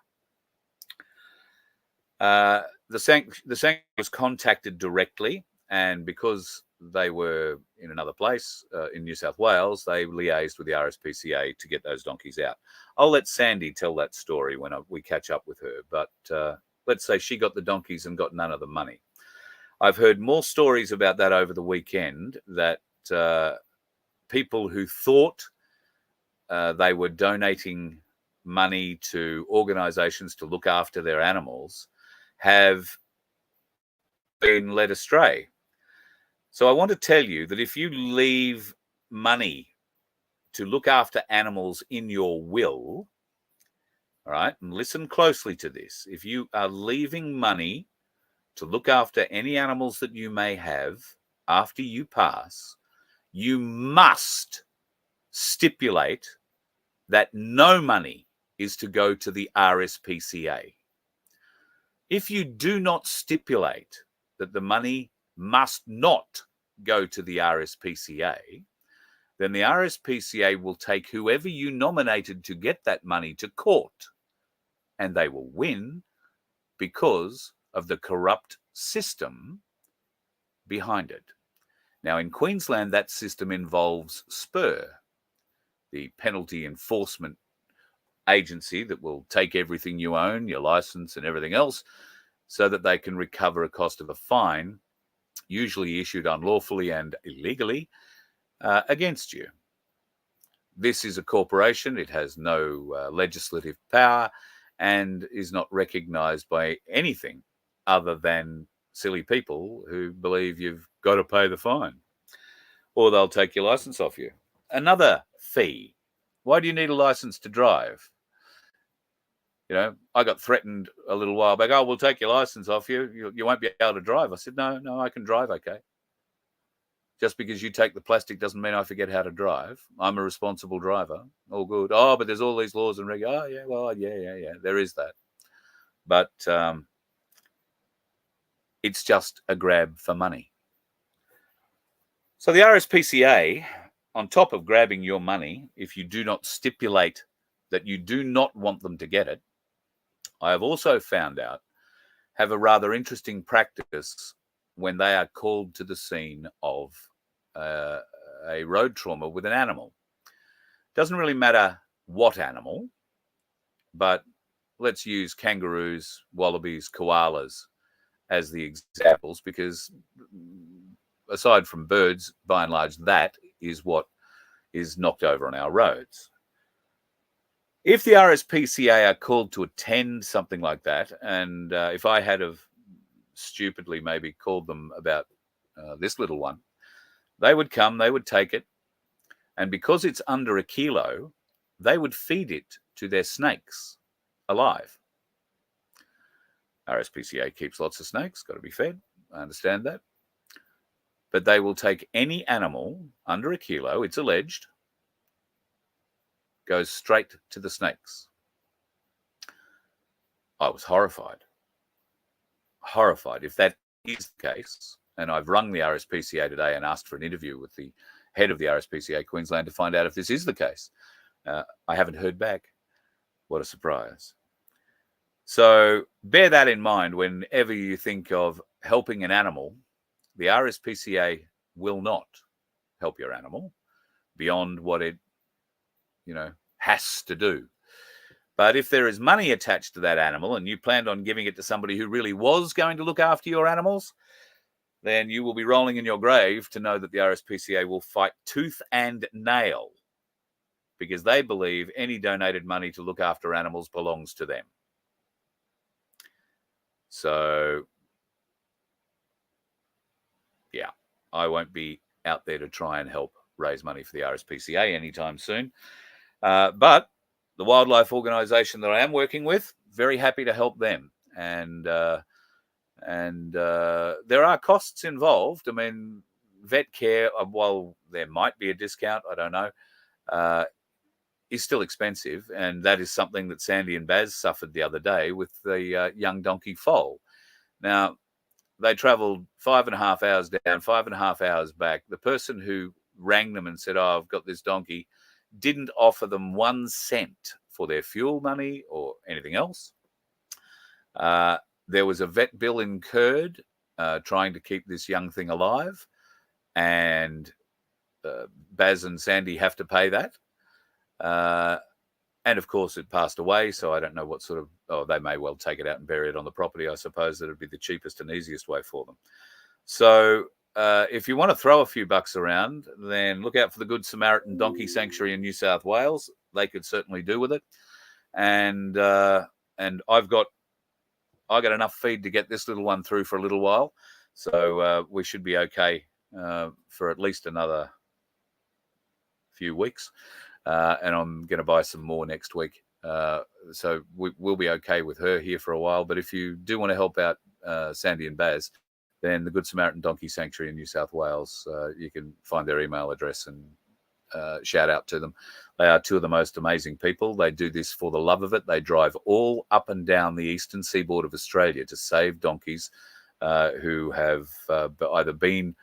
Speaker 2: The sanctuary was contacted directly, and because they were in another place in New South Wales, they liaised with the RSPCA to get those donkeys out. I'll let Sandy tell that story when we catch up with her, but let's say she got the donkeys and got none of the money. I've heard more stories about that over the weekend, that people who thought they were donating money to organisations to look after their animals have been led astray. So I want to tell you that if you leave money to look after animals in your will, all right, and listen closely to this, if you are leaving money to look after any animals that you may have after you pass, you must stipulate that no money is to go to the RSPCA. If you do not stipulate that the money must not go to the RSPCA, then the RSPCA will take whoever you nominated to get that money to court, and they will win because of the corrupt system behind it. Now, in Queensland, that system involves SPUR, the penalty enforcement agency that will take everything you own, your license and everything else, so that they can recover a cost of a fine, usually issued unlawfully and illegally, against you. This is a corporation. It has no legislative power and is not recognised by anything other than silly people who believe you've got to pay the fine, or they'll take your license off you. Another fee. Why do you need a license to drive? You know, I got threatened a little while back. Oh, we'll take your license off you. You won't be able to drive. I said, no, I can drive okay. Just because you take the plastic doesn't mean I forget how to drive. I'm a responsible driver. All good. Oh, but there's all these laws and regulations. Oh, yeah, well, yeah. There is that. But it's just a grab for money. So the RSPCA, on top of grabbing your money, if you do not stipulate that you do not want them to get it, I have also found out, have a rather interesting practice when they are called to the scene of a road trauma with an animal. Doesn't really matter what animal, but let's use kangaroos, wallabies, koalas as the examples, because aside from birds, by and large, that is what is knocked over on our roads. If the RSPCA are called to attend something like that, and if I had have stupidly maybe called them about this little one, they would come, they would take it, and because it's under a kilo, they would feed it to their snakes alive. RSPCA keeps lots of snakes, got to be fed. I understand that. But they will take any animal under a kilo, it's alleged, goes straight to the snakes. I was horrified. If that is the case, and I've rung the RSPCA today and asked for an interview with the head of the RSPCA Queensland to find out if this is the case. I haven't heard back. What a surprise. So bear that in mind whenever you think of helping an animal. The RSPCA will not help your animal beyond what it, has to do. But if there is money attached to that animal and you planned on giving it to somebody who really was going to look after your animals, then you will be rolling in your grave to know that the RSPCA will fight tooth and nail because they believe any donated money to look after animals belongs to them. So, yeah, I won't be out there to try and help raise money for the RSPCA anytime soon. But the wildlife organisation that I am working with, very happy to help them. And there are costs involved. I mean, vet care, while there might be a discount, I don't know, is still expensive. And that is something that Sandy and Baz suffered the other day with the young donkey foal. Now, they travelled 5.5 hours down, 5.5 hours back. The person who rang them and said, "Oh, I've got this donkey," didn't offer them 1 cent for their fuel money or anything else. There was a vet bill incurred trying to keep this young thing alive, and Baz and Sandy have to pay that. And of course, it passed away, so I don't know what sort of. Oh, they may well take it out and bury it on the property. I suppose that would be the cheapest and easiest way for them. So, if you want to throw a few bucks around, then look out for the Good Samaritan Donkey Sanctuary in New South Wales. They could certainly do with it, and I got enough feed to get this little one through for a little while, so we should be okay for at least another few weeks. And I'm going to buy some more next week. So we'll be okay with her here for a while. But if you do want to help out Sandy and Baz, then the Good Samaritan Donkey Sanctuary in New South Wales, you can find their email address and shout out to them. They are two of the most amazing people. They do this for the love of it. They drive all up and down the eastern seaboard of Australia to save donkeys who have either been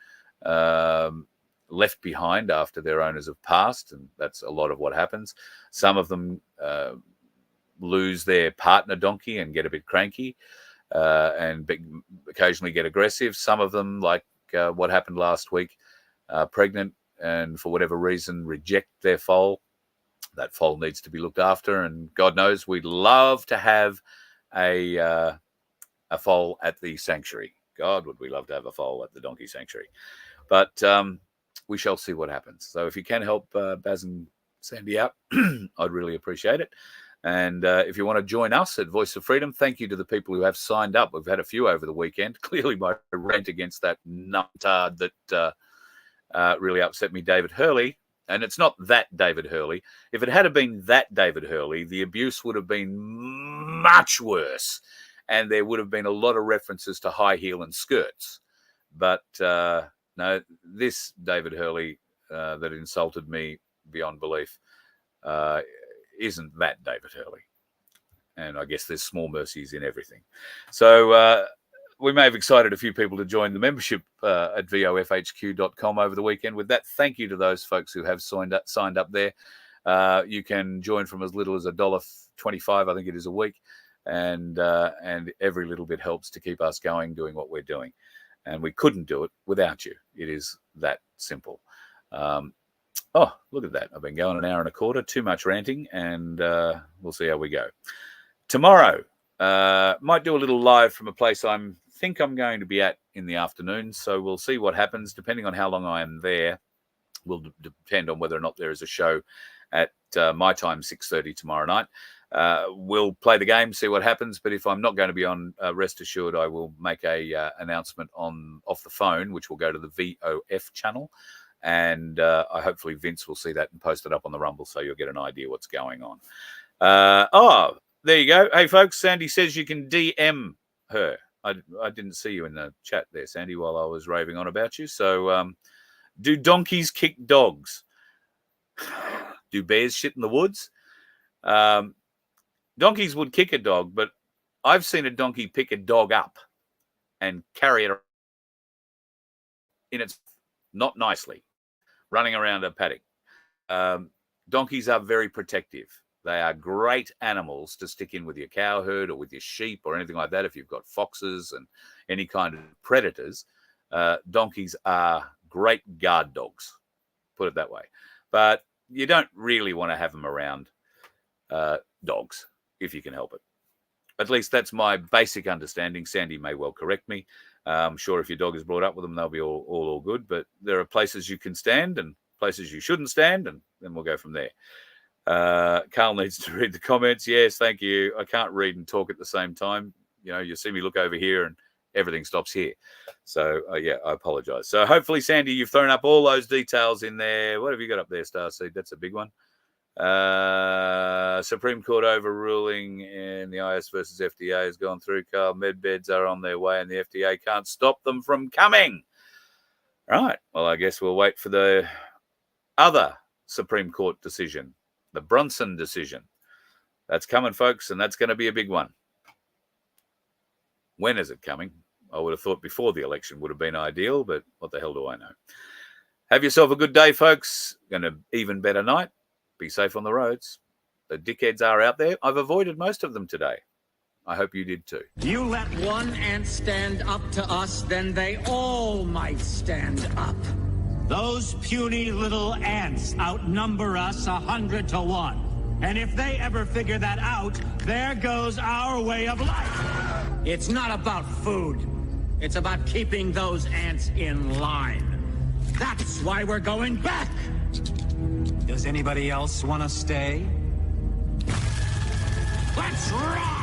Speaker 2: left behind after their owners have passed, and that's a lot of what happens. Some of them lose their partner donkey and get a bit cranky and occasionally get aggressive. Some of them, like what happened last week, pregnant and for whatever reason reject their foal. That foal needs to be looked after, and God knows we'd love to have a foal at the sanctuary. God, would we love to have a foal at the donkey sanctuary. But we shall see what happens. So if you can help Baz and Sandy out, I'd really appreciate it. And if you want to join us at Voice of Freedom, thank you to the people who have signed up. We've had a few over the weekend. Clearly, my rant against that nuttard that really upset me, David Hurley. And it's not that David Hurley. If it had been that David Hurley, the abuse would have been much worse. And there would have been a lot of references to high heel and skirts. But no, this David Hurley that insulted me beyond belief isn't that David Hurley. And I guess there's small mercies in everything. So we may have excited a few people to join the membership at vofhq.com over the weekend. With that, thank you to those folks who have signed up there. You can join from as little as $1.25, I think it is, a week. And every little bit helps to keep us going, doing what we're doing. And we couldn't do it without you. It is that simple. Oh, look at that. I've been going an hour and a quarter, too much ranting, and we'll see how we go. Tomorrow, might do a little live from a place I think I'm going to be at in the afternoon. So we'll see what happens. Depending on how long I am there, will depend on whether or not there is a show at my time, 6:30 tomorrow night. We'll play the game, see what happens. But if I'm not going to be on, rest assured, I will make a announcement off the phone, which will go to the VOF channel. And hopefully Vince will see that and post it up on the Rumble, so you'll get an idea what's going on. There you go. Hey, folks, Sandy says you can DM her. I didn't see you in the chat there, Sandy, while I was raving on about you. So do donkeys kick dogs? Do bears shit in the woods? Donkeys would kick a dog, but I've seen a donkey pick a dog up and carry it in its not nicely, running around a paddock. Donkeys are very protective. They are great animals to stick in with your cow herd or with your sheep or anything like that. If you've got foxes and any kind of predators, donkeys are great guard dogs, put it that way. But you don't really want to have them around dogs if you can help it. At least that's my basic understanding. Sandy may well correct me. I'm sure if your dog is brought up with them, they'll be all good. But there are places you can stand and places you shouldn't stand, and then we'll go from there. Carl needs to read the comments. Yes, thank you. I can't read and talk at the same time. You know, you see me look over here and everything stops here. So, yeah, I apologize. So hopefully, Sandy, you've thrown up all those details in there. What have you got up there, Starseed? That's a big one. Supreme Court overruling in the IS versus FDA has gone through. Carl, med beds are on their way and the FDA can't stop them from coming. Right. Well, I guess we'll wait for the other Supreme Court decision, the Brunson decision. That's coming, folks, and that's going to be a big one. When is it coming? I would have thought before the election would have been ideal, but what the hell do I know? Have yourself a good day, folks. Going to even better night. Be safe on the roads. The dickheads are out there. I've avoided most of them today. I hope you did too.
Speaker 10: You let one ant stand up to us, then they all might stand up. Those puny little ants outnumber us 100 to 1. And if they ever figure that out, there goes our way of life. It's not about food. It's about keeping those ants in line. That's why we're going back. Does anybody else want to stay? Let's rock!